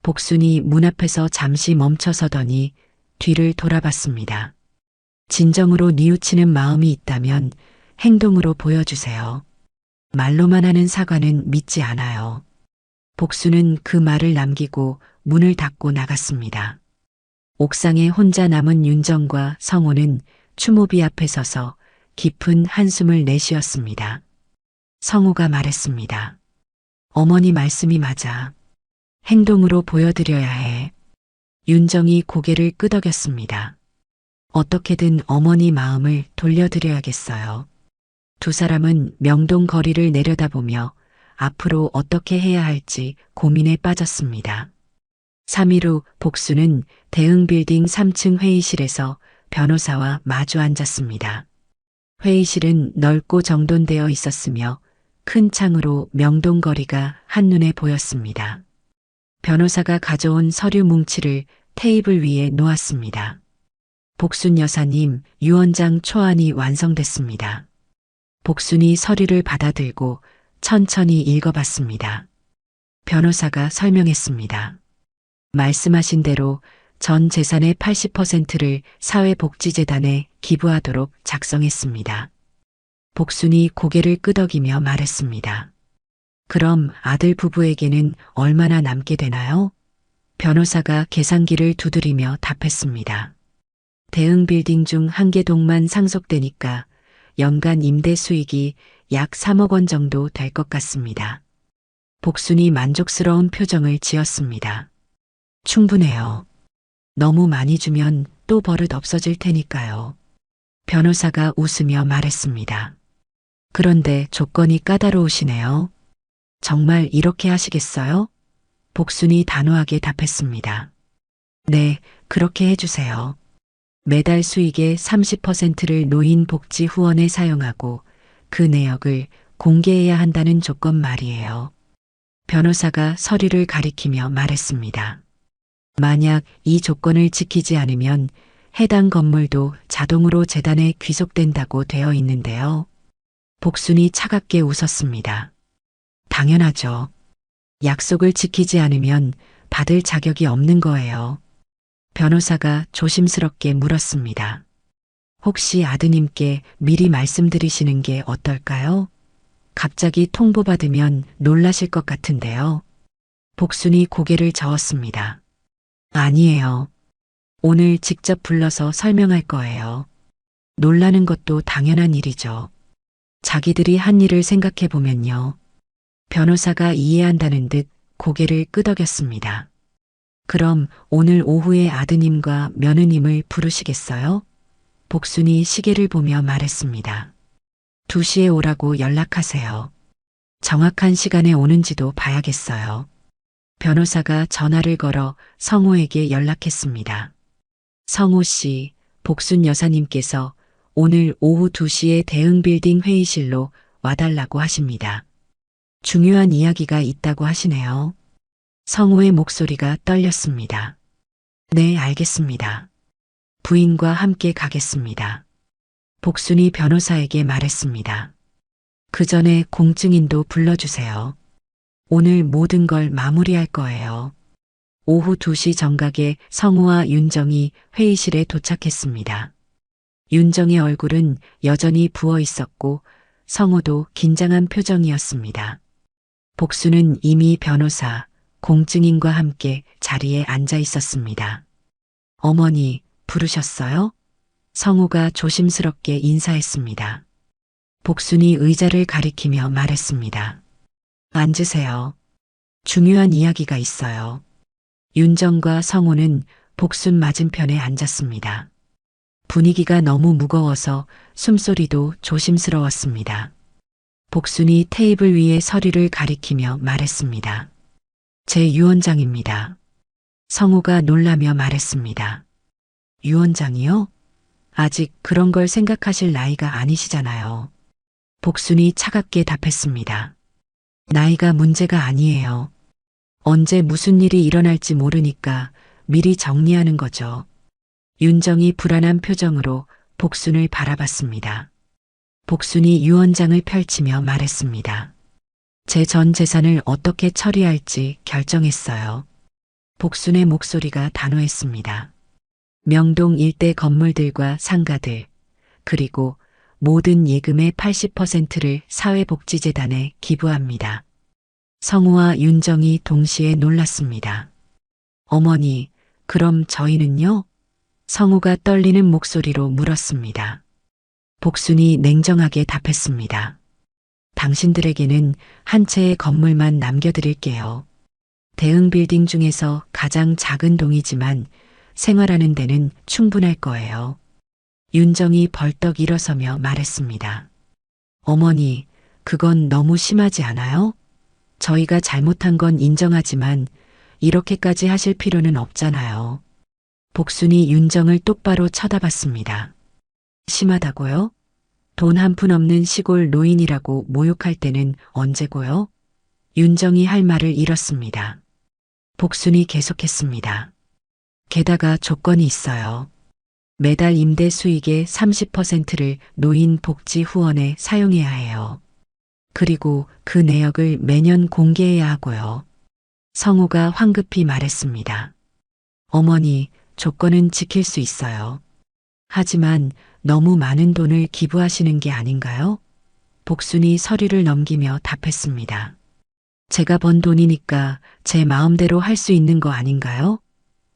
복순이 문 앞에서 잠시 멈춰서더니 뒤를 돌아봤습니다. 진정으로 뉘우치는 마음이 있다면 행동으로 보여주세요. 말로만 하는 사과는 믿지 않아요. 복순은 그 말을 남기고 문을 닫고 나갔습니다. 옥상에 혼자 남은 윤정과 성호는 추모비 앞에 서서 깊은 한숨을 내쉬었습니다. 성호가 말했습니다. 어머니 말씀이 맞아. 행동으로 보여드려야 해. 윤정이 고개를 끄덕였습니다. 어떻게든 어머니 마음을 돌려드려야겠어요. 두 사람은 명동 거리를 내려다보며 앞으로 어떻게 해야 할지 고민에 빠졌습니다. 3일 후 복수는 대흥빌딩 3층 회의실에서 변호사와 마주 앉았습니다. 회의실은 넓고 정돈되어 있었으며 큰 창으로 명동 거리가 한눈에 보였습니다. 변호사가 가져온 서류 뭉치를 테이블 위에 놓았습니다. 복순 여사님, 유언장 초안이 완성됐습니다. 복순이 서류를 받아들고 천천히 읽어봤습니다. 변호사가 설명했습니다. 말씀하신 대로 전 재산의 80%를 사회복지재단에 기부하도록 작성했습니다. 복순이 고개를 끄덕이며 말했습니다. 그럼 아들 부부에게는 얼마나 남게 되나요? 변호사가 계산기를 두드리며 답했습니다. 대응 빌딩 중 한 개 동만 상속되니까 연간 임대 수익이 약 3억 원 정도 될 것 같습니다. 복순이 만족스러운 표정을 지었습니다. 충분해요. 너무 많이 주면 또 버릇 없어질 테니까요. 변호사가 웃으며 말했습니다. 그런데 조건이 까다로우시네요. 정말 이렇게 하시겠어요? 복순이 단호하게 답했습니다. 네, 그렇게 해주세요. 매달 수익의 30%를 노인 복지 후원에 사용하고 그 내역을 공개해야 한다는 조건 말이에요. 변호사가 서류를 가리키며 말했습니다. 만약 이 조건을 지키지 않으면 해당 건물도 자동으로 재단에 귀속된다고 되어 있는데요. 복순이 차갑게 웃었습니다. 당연하죠. 약속을 지키지 않으면 받을 자격이 없는 거예요. 변호사가 조심스럽게 물었습니다. 혹시 아드님께 미리 말씀드리시는 게 어떨까요? 갑자기 통보받으면 놀라실 것 같은데요. 복순이 고개를 저었습니다. 아니에요. 오늘 직접 불러서 설명할 거예요. 놀라는 것도 당연한 일이죠. 자기들이 한 일을 생각해 보면요. 변호사가 이해한다는 듯 고개를 끄덕였습니다. 그럼 오늘 오후에 아드님과 며느님을 부르시겠어요? 복순이 시계를 보며 말했습니다. 2시에 오라고 연락하세요. 정확한 시간에 오는지도 봐야겠어요. 변호사가 전화를 걸어 성호에게 연락했습니다. 성호 씨, 복순 여사님께서 오늘 오후 2시에 대응빌딩 회의실로 와달라고 하십니다. 중요한 이야기가 있다고 하시네요. 성호의 목소리가 떨렸습니다. 네, 알겠습니다. 부인과 함께 가겠습니다. 복순이 변호사에게 말했습니다. 그 전에 공증인도 불러주세요. 오늘 모든 걸 마무리할 거예요. 오후 2시 정각에 성우와 윤정이 회의실에 도착했습니다. 윤정의 얼굴은 여전히 부어 있었고 성우도 긴장한 표정이었습니다. 복수는 이미 변호사, 공증인과 함께 자리에 앉아 있었습니다. 어머니, 부르셨어요? 성우가 조심스럽게 인사했습니다. 복순이 의자를 가리키며 말했습니다. 앉으세요. 중요한 이야기가 있어요. 윤정과 성우는 복순 맞은편에 앉았습니다. 분위기가 너무 무거워서 숨소리도 조심스러웠습니다. 복순이 테이블 위에 서류를 가리키며 말했습니다. 제 유언장입니다. 성우가 놀라며 말했습니다. 유언장이요? 아직 그런 걸 생각하실 나이가 아니시잖아요. 복순이 차갑게 답했습니다. 나이가 문제가 아니에요. 언제 무슨 일이 일어날지 모르니까 미리 정리하는 거죠. 윤정이 불안한 표정으로 복순을 바라봤습니다. 복순이 유언장을 펼치며 말했습니다. 제 전 재산을 어떻게 처리할지 결정했어요. 복순의 목소리가 단호했습니다. 명동 일대 건물들과 상가들, 그리고 모든 예금의 80%를 사회복지재단에 기부합니다. 성우와 윤정이 동시에 놀랐습니다. 어머니, 그럼 저희는요? 성우가 떨리는 목소리로 물었습니다. 복순이 냉정하게 답했습니다. 당신들에게는 한 채의 건물만 남겨드릴게요. 대응 빌딩 중에서 가장 작은 동이지만 생활하는 데는 충분할 거예요. 윤정이 벌떡 일어서며 말했습니다. 어머니, 그건 너무 심하지 않아요? 저희가 잘못한 건 인정하지만 이렇게까지 하실 필요는 없잖아요. 복순이 윤정을 똑바로 쳐다봤습니다. 심하다고요? 돈 한 푼 없는 시골 노인이라고 모욕할 때는 언제고요? 윤정이 할 말을 잃었습니다. 복순이 계속했습니다. 게다가 조건이 있어요. 매달 임대 수익의 30%를 노인 복지 후원에 사용해야 해요. 그리고 그 내역을 매년 공개해야 하고요. 성우가 황급히 말했습니다. 어머니, 조건은 지킬 수 있어요. 하지만 너무 많은 돈을 기부하시는 게 아닌가요? 복순이 서류를 넘기며 답했습니다. 제가 번 돈이니까 제 마음대로 할 수 있는 거 아닌가요?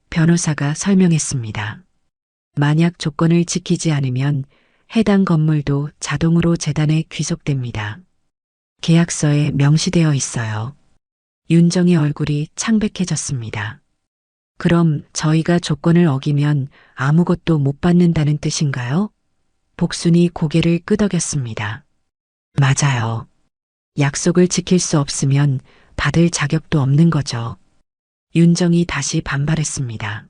변호사가 설명했습니다. 만약 조건을 지키지 않으면 해당 건물도 자동으로 재단에 귀속됩니다. 계약서에 명시되어 있어요. 윤정의 얼굴이 창백해졌습니다. 그럼 저희가 조건을 어기면 아무것도 못 받는다는 뜻인가요? 복순이 고개를 끄덕였습니다. 맞아요. 약속을 지킬 수 없으면 받을 자격도 없는 거죠. 윤정이 다시 반발했습니다.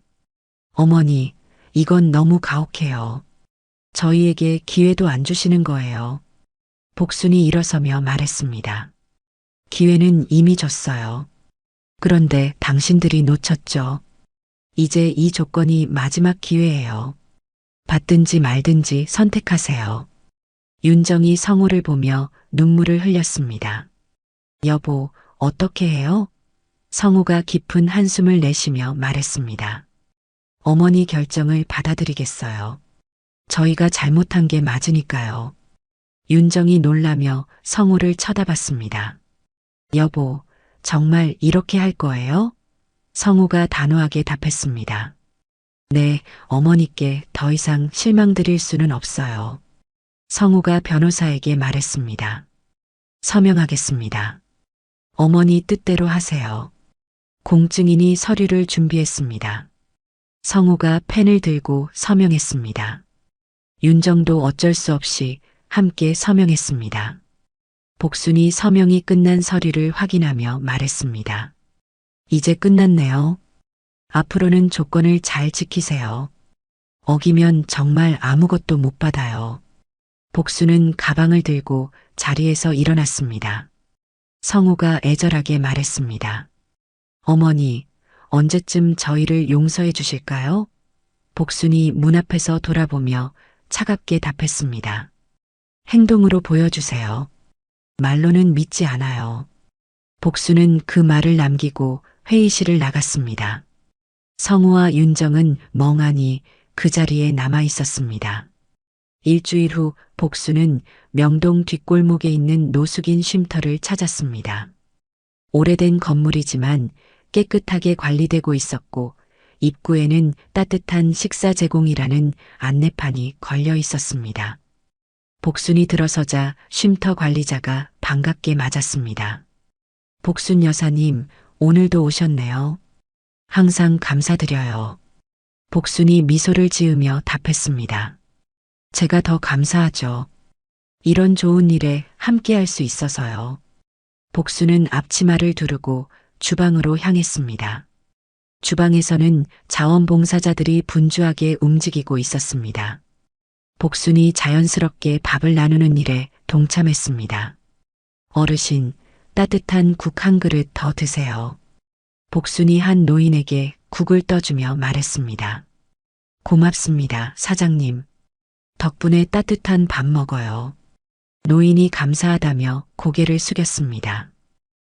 어머니, 이건 너무 가혹해요. 저희에게 기회도 안 주시는 거예요. 복순이 일어서며 말했습니다. 기회는 이미 줬어요. 그런데 당신들이 놓쳤죠. 이제 이 조건이 마지막 기회예요. 받든지 말든지 선택하세요. 윤정이 성호를 보며 눈물을 흘렸습니다. 여보, 어떻게 해요? 성호가 깊은 한숨을 내쉬며 말했습니다. 어머니 결정을 받아들이겠어요. 저희가 잘못한 게 맞으니까요. 윤정이 놀라며 성호를 쳐다봤습니다. 여보, 정말 이렇게 할 거예요? 성호가 단호하게 답했습니다. 네, 어머니께 더 이상 실망드릴 수는 없어요. 성호가 변호사에게 말했습니다. 서명하겠습니다. 어머니 뜻대로 하세요. 공증인이 서류를 준비했습니다. 성호가 펜을 들고 서명했습니다. 윤정도 어쩔 수 없이 함께 서명했습니다. 복순이 서명이 끝난 서류를 확인하며 말했습니다. 이제 끝났네요. 앞으로는 조건을 잘 지키세요. 어기면 정말 아무것도 못 받아요. 복수는 가방을 들고 자리에서 일어났습니다. 성우가 애절하게 말했습니다. 어머니, 언제쯤 저희를 용서해 주실까요? 복순이 문 앞에서 돌아보며 차갑게 답했습니다. 행동으로 보여주세요. 말로는 믿지 않아요. 복수는 그 말을 남기고 회의실을 나갔습니다. 성우와 윤정은 멍하니 그 자리에 남아 있었습니다. 일주일 후 복수는 명동 뒷골목에 있는 노숙인 쉼터를 찾았습니다. 오래된 건물이지만 깨끗하게 관리되고 있었고 입구에는 따뜻한 식사 제공이라는 안내판이 걸려 있었습니다. 복순이 들어서자 쉼터 관리자가 반갑게 맞았습니다. 복순 여사님, 오늘도 오셨네요. 항상 감사드려요. 복순이 미소를 지으며 답했습니다. 제가 더 감사하죠. 이런 좋은 일에 함께 할 수 있어서요. 복순은 앞치마를 두르고 주방으로 향했습니다. 주방에서는 자원봉사자들이 분주하게 움직이고 있었습니다. 복순이 자연스럽게 밥을 나누는 일에 동참했습니다. 어르신, 따뜻한 국 한 그릇 더 드세요. 복순이 한 노인에게 국을 떠주며 말했습니다. 고맙습니다, 사장님. 덕분에 따뜻한 밥 먹어요. 노인이 감사하다며 고개를 숙였습니다.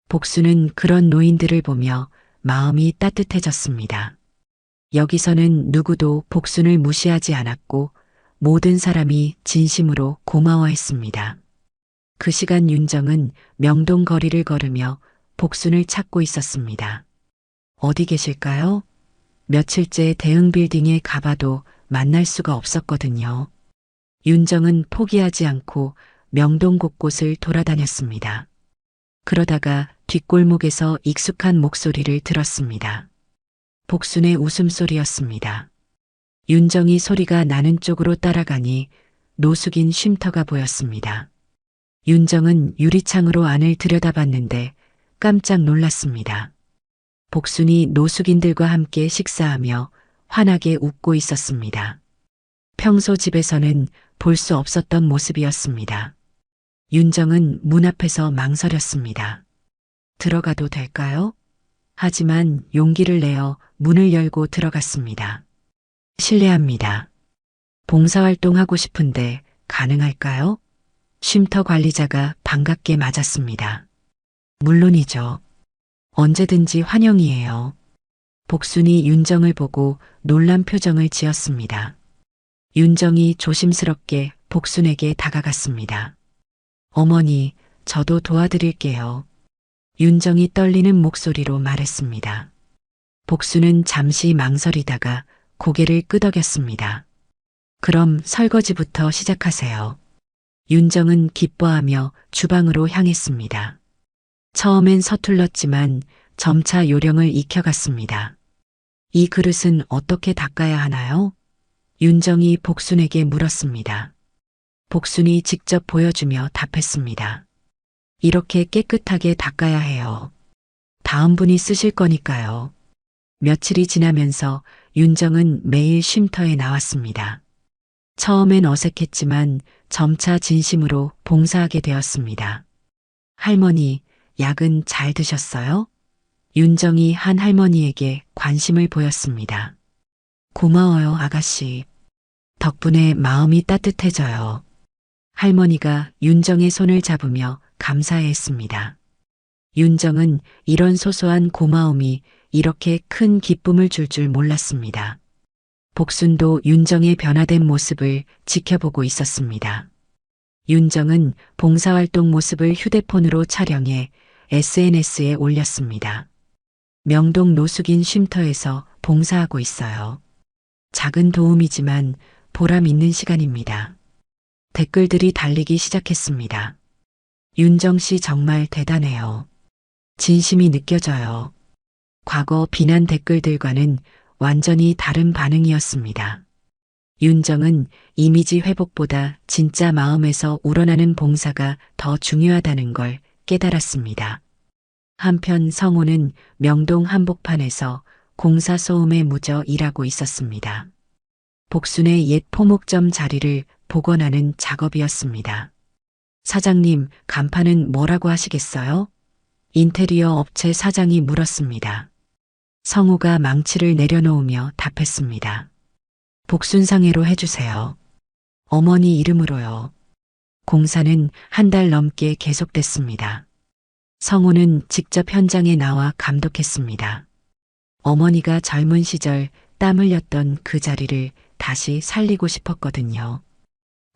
복순은 그런 노인들을 보며 마음이 따뜻해졌습니다. 여기서는 누구도 복순을 무시하지 않았고 모든 사람이 진심으로 고마워했습니다. 그 시간 윤정은 명동 거리를 걸으며 복순을 찾고 있었습니다. 어디 계실까요? 며칠째 대응 빌딩에 가봐도 만날 수가 없었거든요. 윤정은 포기하지 않고 명동 곳곳을 돌아다녔습니다. 그러다가 뒷골목에서 익숙한 목소리를 들었습니다. 복순의 웃음소리였습니다. 윤정이 소리가 나는 쪽으로 따라가니 노숙인 쉼터가 보였습니다. 윤정은 유리창으로 안을 들여다봤는데 깜짝 놀랐습니다. 복순이 노숙인들과 함께 식사하며 환하게 웃고 있었습니다. 평소 집에서는 볼 수 없었던 모습이었습니다. 윤정은 문 앞에서 망설였습니다. 들어가도 될까요? 하지만 용기를 내어 문을 열고 들어갔습니다. 실례합니다. 봉사활동하고 싶은데 가능할까요? 쉼터 관리자가 반갑게 맞았습니다. 물론이죠. 언제든지 환영이에요. 복순이 윤정을 보고 놀란 표정을 지었습니다. 윤정이 조심스럽게 복순에게 다가갔습니다. 어머니, 저도 도와드릴게요. 윤정이 떨리는 목소리로 말했습니다. 복순은 잠시 망설이다가 고개를 끄덕였습니다. 그럼 설거지부터 시작하세요. 윤정은 기뻐하며 주방으로 향했습니다. 처음엔 서툴렀지만 점차 요령을 익혀갔습니다. 이 그릇은 어떻게 닦아야 하나요? 윤정이 복순에게 물었습니다. 복순이 직접 보여주며 답했습니다. 이렇게 깨끗하게 닦아야 해요. 다음 분이 쓰실 거니까요. 며칠이 지나면서 윤정은 매일 쉼터에 나왔습니다. 처음엔 어색했지만 점차 진심으로 봉사하게 되었습니다. 할머니, 약은 잘 드셨어요? 윤정이 한 할머니에게 관심을 보였습니다. 고마워요, 아가씨. 덕분에 마음이 따뜻해져요. 할머니가 윤정의 손을 잡으며 감사해했습니다. 윤정은 이런 소소한 고마움이 이렇게 큰 기쁨을 줄 줄 몰랐습니다. 복순도 윤정의 변화된 모습을 지켜보고 있었습니다. 윤정은 봉사활동 모습을 휴대폰으로 촬영해 SNS에 올렸습니다. 명동 노숙인 쉼터에서 봉사하고 있어요. 작은 도움이지만 보람 있는 시간입니다. 댓글들이 달리기 시작했습니다. 윤정 씨 정말 대단해요. 진심이 느껴져요. 과거 비난 댓글들과는 완전히 다른 반응이었습니다. 윤정은 이미지 회복보다 진짜 마음에서 우러나는 봉사가 더 중요하다는 걸 깨달았습니다. 한편 성호는 명동 한복판에서 공사 소음에 무저 일하고 있었습니다. 복순의 옛 포목점 자리를 복원하는 작업이었습니다. 사장님, 간판은 뭐라고 하시겠어요? 인테리어 업체 사장이 물었습니다. 성우가 망치를 내려놓으며 답했습니다. 복순상회로 해주세요. 어머니 이름으로요. 공사는 한 달 넘게 계속됐습니다. 성우는 직접 현장에 나와 감독했습니다. 어머니가 젊은 시절 땀 흘렸던 그 자리를 다시 살리고 싶었거든요.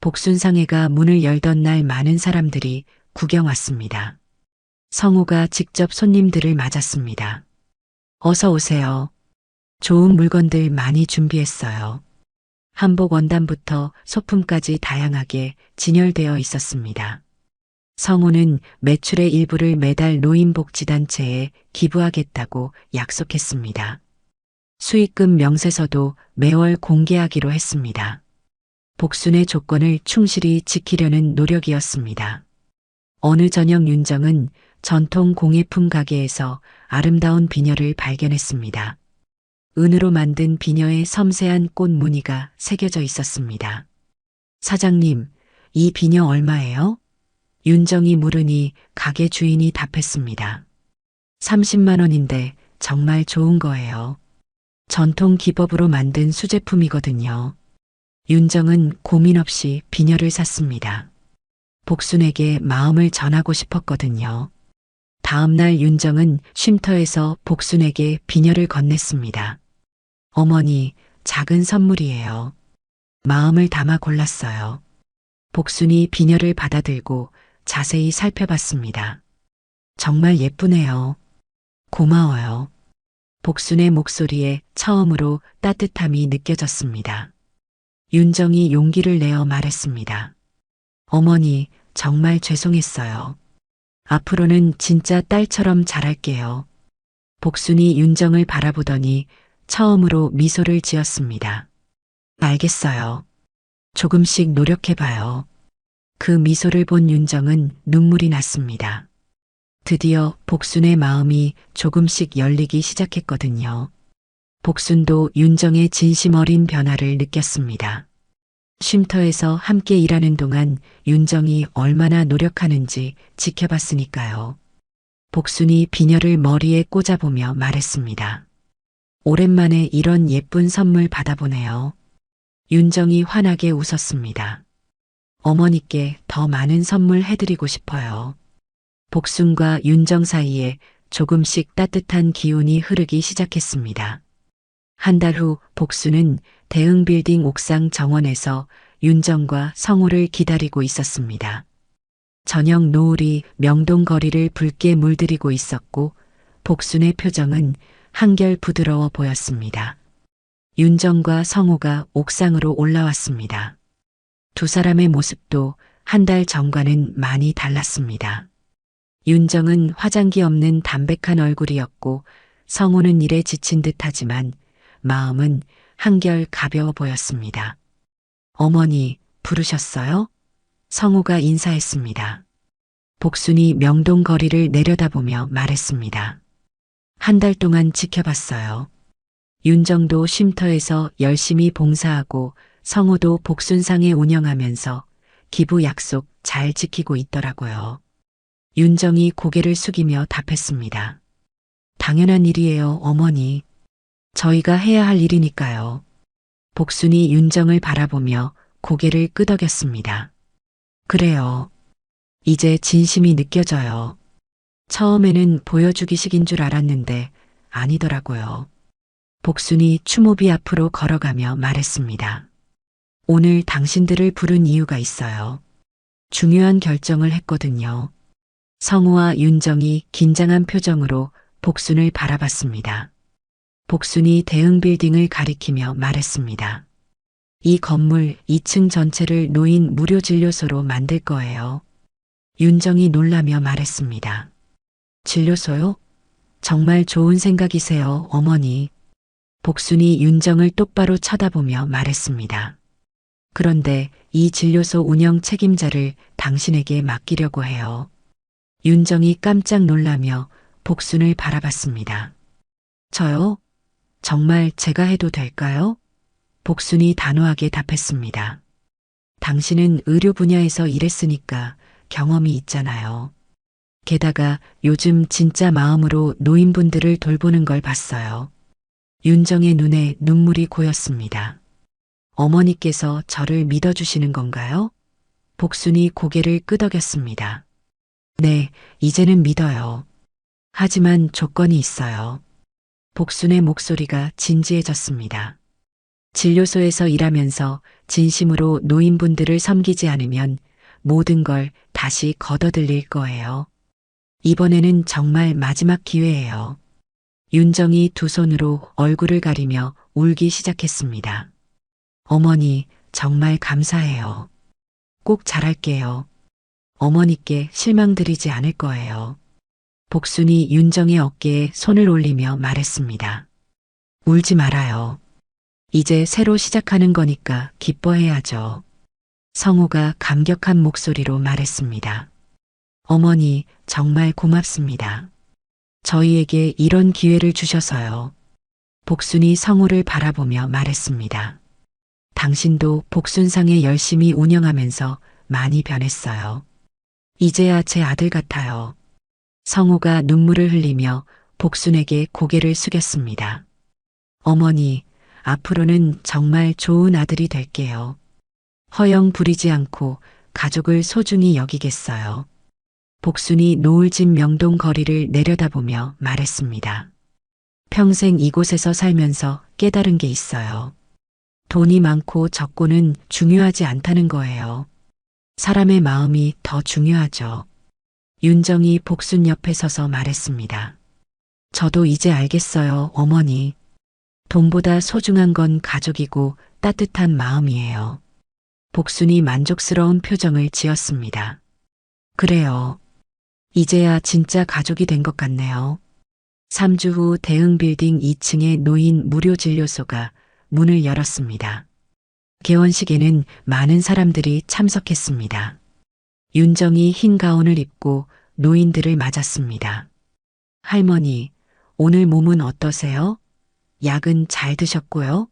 복순상회가 문을 열던 날 많은 사람들이 구경 왔습니다. 성우가 직접 손님들을 맞았습니다. 어서 오세요. 좋은 물건들 많이 준비했어요. 한복 원단부터 소품까지 다양하게 진열되어 있었습니다. 성우는 매출의 일부를 매달 노인복지단체에 기부하겠다고 약속했습니다. 수익금 명세서도 매월 공개하기로 했습니다. 복순의 조건을 충실히 지키려는 노력이었습니다. 어느 저녁 윤정은 전통 공예품 가게에서 아름다운 비녀를 발견했습니다. 은으로 만든 비녀에 섬세한 꽃 무늬가 새겨져 있었습니다. 사장님, 이 비녀 얼마예요? 윤정이 물으니 가게 주인이 답했습니다. 30만 원인데 정말 좋은 거예요. 전통 기법으로 만든 수제품이거든요. 윤정은 고민 없이 비녀를 샀습니다. 복순에게 마음을 전하고 싶었거든요. 다음 날 윤정은 쉼터에서 복순에게 비녀를 건넸습니다. 어머니, 작은 선물이에요. 마음을 담아 골랐어요. 복순이 비녀를 받아들고 자세히 살펴봤습니다. 정말 예쁘네요. 고마워요. 복순의 목소리에 처음으로 따뜻함이 느껴졌습니다. 윤정이 용기를 내어 말했습니다. 어머니, 정말 죄송했어요. 앞으로는 진짜 딸처럼 잘할게요. 복순이 윤정을 바라보더니 처음으로 미소를 지었습니다. 알겠어요. 조금씩 노력해봐요. 그 미소를 본 윤정은 눈물이 났습니다. 드디어 복순의 마음이 조금씩 열리기 시작했거든요. 복순도 윤정의 진심 어린 변화를 느꼈습니다. 쉼터에서 함께 일하는 동안 윤정이 얼마나 노력하는지 지켜봤으니까요. 복순이 비녀를 머리에 꽂아보며 말했습니다. 오랜만에 이런 예쁜 선물 받아보네요. 윤정이 환하게 웃었습니다. 어머니께 더 많은 선물 해드리고 싶어요. 복순과 윤정 사이에 조금씩 따뜻한 기운이 흐르기 시작했습니다. 한 달 후 복순은 대흥빌딩 옥상 정원에서 윤정과 성우를 기다리고 있었습니다. 저녁 노을이 명동 거리를 붉게 물들이고 있었고 복순의 표정은 한결 부드러워 보였습니다. 윤정과 성호가 옥상으로 올라왔습니다. 두 사람의 모습도 한 달 전과는 많이 달랐습니다. 윤정은 화장기 없는 담백한 얼굴이었고 성호는 일에 지친 듯하지만 마음은 한결 가벼워 보였습니다. 어머니 부르셨어요? 성호가 인사했습니다. 복순이 명동 거리를 내려다보며 말했습니다. 한 달 동안 지켜봤어요. 윤정도 쉼터에서 열심히 봉사하고 성호도 복순상에 운영하면서 기부 약속 잘 지키고 있더라고요. 윤정이 고개를 숙이며 답했습니다. 당연한 일이에요, 어머니. 저희가 해야 할 일이니까요. 복순이 윤정을 바라보며 고개를 끄덕였습니다. 그래요. 이제 진심이 느껴져요. 처음에는 보여주기식인 줄 알았는데 아니더라고요. 복순이 추모비 앞으로 걸어가며 말했습니다. 오늘 당신들을 부른 이유가 있어요. 중요한 결정을 했거든요. 성우와 윤정이 긴장한 표정으로 복순을 바라봤습니다. 복순이 대응 빌딩을 가리키며 말했습니다. 이 건물 2층 전체를 노인 무료 진료소로 만들 거예요. 윤정이 놀라며 말했습니다. 진료소요? 정말 좋은 생각이세요, 어머니. 복순이 윤정을 똑바로 쳐다보며 말했습니다. 그런데 이 진료소 운영 책임자를 당신에게 맡기려고 해요. 윤정이 깜짝 놀라며 복순을 바라봤습니다. 저요? 정말 제가 해도 될까요? 복순이 단호하게 답했습니다. 당신은 의료 분야에서 일했으니까 경험이 있잖아요. 게다가 요즘 진짜 마음으로 노인분들을 돌보는 걸 봤어요. 윤정의 눈에 눈물이 고였습니다. 어머니께서 저를 믿어주시는 건가요? 복순이 고개를 끄덕였습니다. 네, 이제는 믿어요. 하지만 조건이 있어요. 복순의 목소리가 진지해졌습니다. 진료소에서 일하면서 진심으로 노인분들을 섬기지 않으면 모든 걸 다시 걷어들일 거예요. 이번에는 정말 마지막 기회예요. 윤정이 두 손으로 얼굴을 가리며 울기 시작했습니다. 어머니, 정말 감사해요. 꼭 잘할게요. 어머니께 실망드리지 않을 거예요. 복순이 윤정의 어깨에 손을 올리며 말했습니다. 울지 말아요. 이제 새로 시작하는 거니까 기뻐해야죠. 성우가 감격한 목소리로 말했습니다. 어머니, 정말 고맙습니다. 저희에게 이런 기회를 주셔서요. 복순이 성우를 바라보며 말했습니다. 당신도 복순상에 열심히 운영하면서 많이 변했어요. 이제야 제 아들 같아요. 성우가 눈물을 흘리며 복순에게 고개를 숙였습니다. 어머니, 앞으로는 정말 좋은 아들이 될게요. 허영 부리지 않고 가족을 소중히 여기겠어요. 복순이 노을진 명동 거리를 내려다보며 말했습니다. 평생 이곳에서 살면서 깨달은 게 있어요. 돈이 많고 적고는 중요하지 않다는 거예요. 사람의 마음이 더 중요하죠. 윤정이 복순 옆에 서서 말했습니다. 저도 이제 알겠어요, 어머니. 돈보다 소중한 건 가족이고 따뜻한 마음이에요. 복순이 만족스러운 표정을 지었습니다. 그래요. 이제야 진짜 가족이 된 것 같네요. 3주 후 대흥 빌딩 2층의 노인 무료 진료소가 문을 열었습니다. 개원식에는 많은 사람들이 참석했습니다. 윤정이 흰 가운을 입고 노인들을 맞았습니다. 할머니, 오늘 몸은 어떠세요? 약은 잘 드셨고요?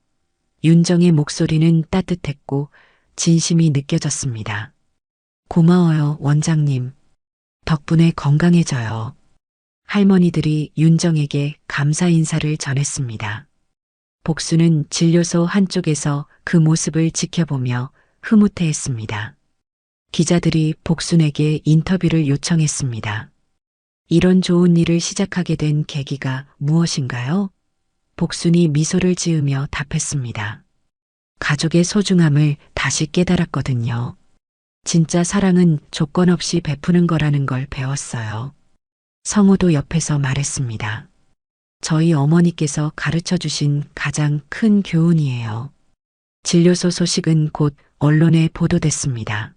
윤정의 목소리는 따뜻했고 진심이 느껴졌습니다. 고마워요, 원장님. 덕분에 건강해져요. 할머니들이 윤정에게 감사 인사를 전했습니다. 복수는 진료소 한쪽에서 그 모습을 지켜보며 흐뭇해했습니다. 기자들이 복순에게 인터뷰를 요청했습니다. 이런 좋은 일을 시작하게 된 계기가 무엇인가요? 복순이 미소를 지으며 답했습니다. 가족의 소중함을 다시 깨달았거든요. 진짜 사랑은 조건 없이 베푸는 거라는 걸 배웠어요. 성우도 옆에서 말했습니다. 저희 어머니께서 가르쳐 주신 가장 큰 교훈이에요. 진료소 소식은 곧 언론에 보도됐습니다.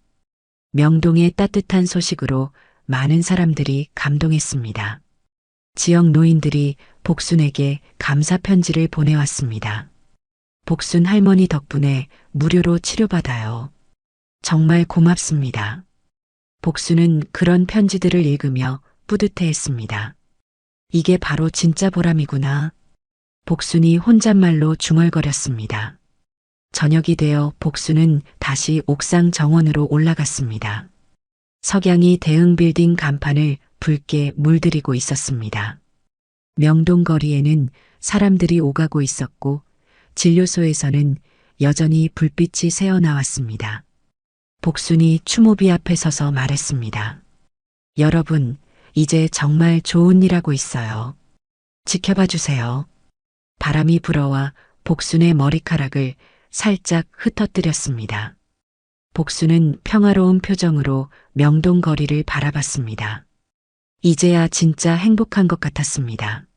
명동의 따뜻한 소식으로 많은 사람들이 감동했습니다. 지역 노인들이 복순에게 감사 편지를 보내왔습니다. 복순 할머니 덕분에 무료로 치료받아요. 정말 고맙습니다. 복순은 그런 편지들을 읽으며 뿌듯해했습니다. 이게 바로 진짜 보람이구나. 복순이 혼잣말로 중얼거렸습니다. 저녁이 되어 복순은 다시 옥상 정원으로 올라갔습니다. 석양이 대흥 빌딩 간판을 붉게 물들이고 있었습니다. 명동 거리에는 사람들이 오가고 있었고 진료소에서는 여전히 불빛이 새어나왔습니다. 복순이 추모비 앞에 서서 말했습니다. 여러분, 이제 정말 좋은 일 하고 있어요. 지켜봐 주세요. 바람이 불어와 복순의 머리카락을 살짝 흩어뜨렸습니다. 복순은 평화로운 표정으로 명동 거리를 바라봤습니다. 이제야 진짜 행복한 것 같았습니다.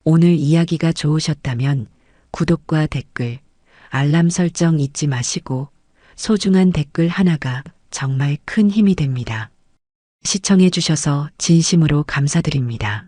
오늘 이야기가 좋으셨다면 구독과 댓글, 알람 설정 잊지 마시고 소중한 댓글 하나가 정말 큰 힘이 됩니다. 시청해 주셔서 진심으로 감사드립니다.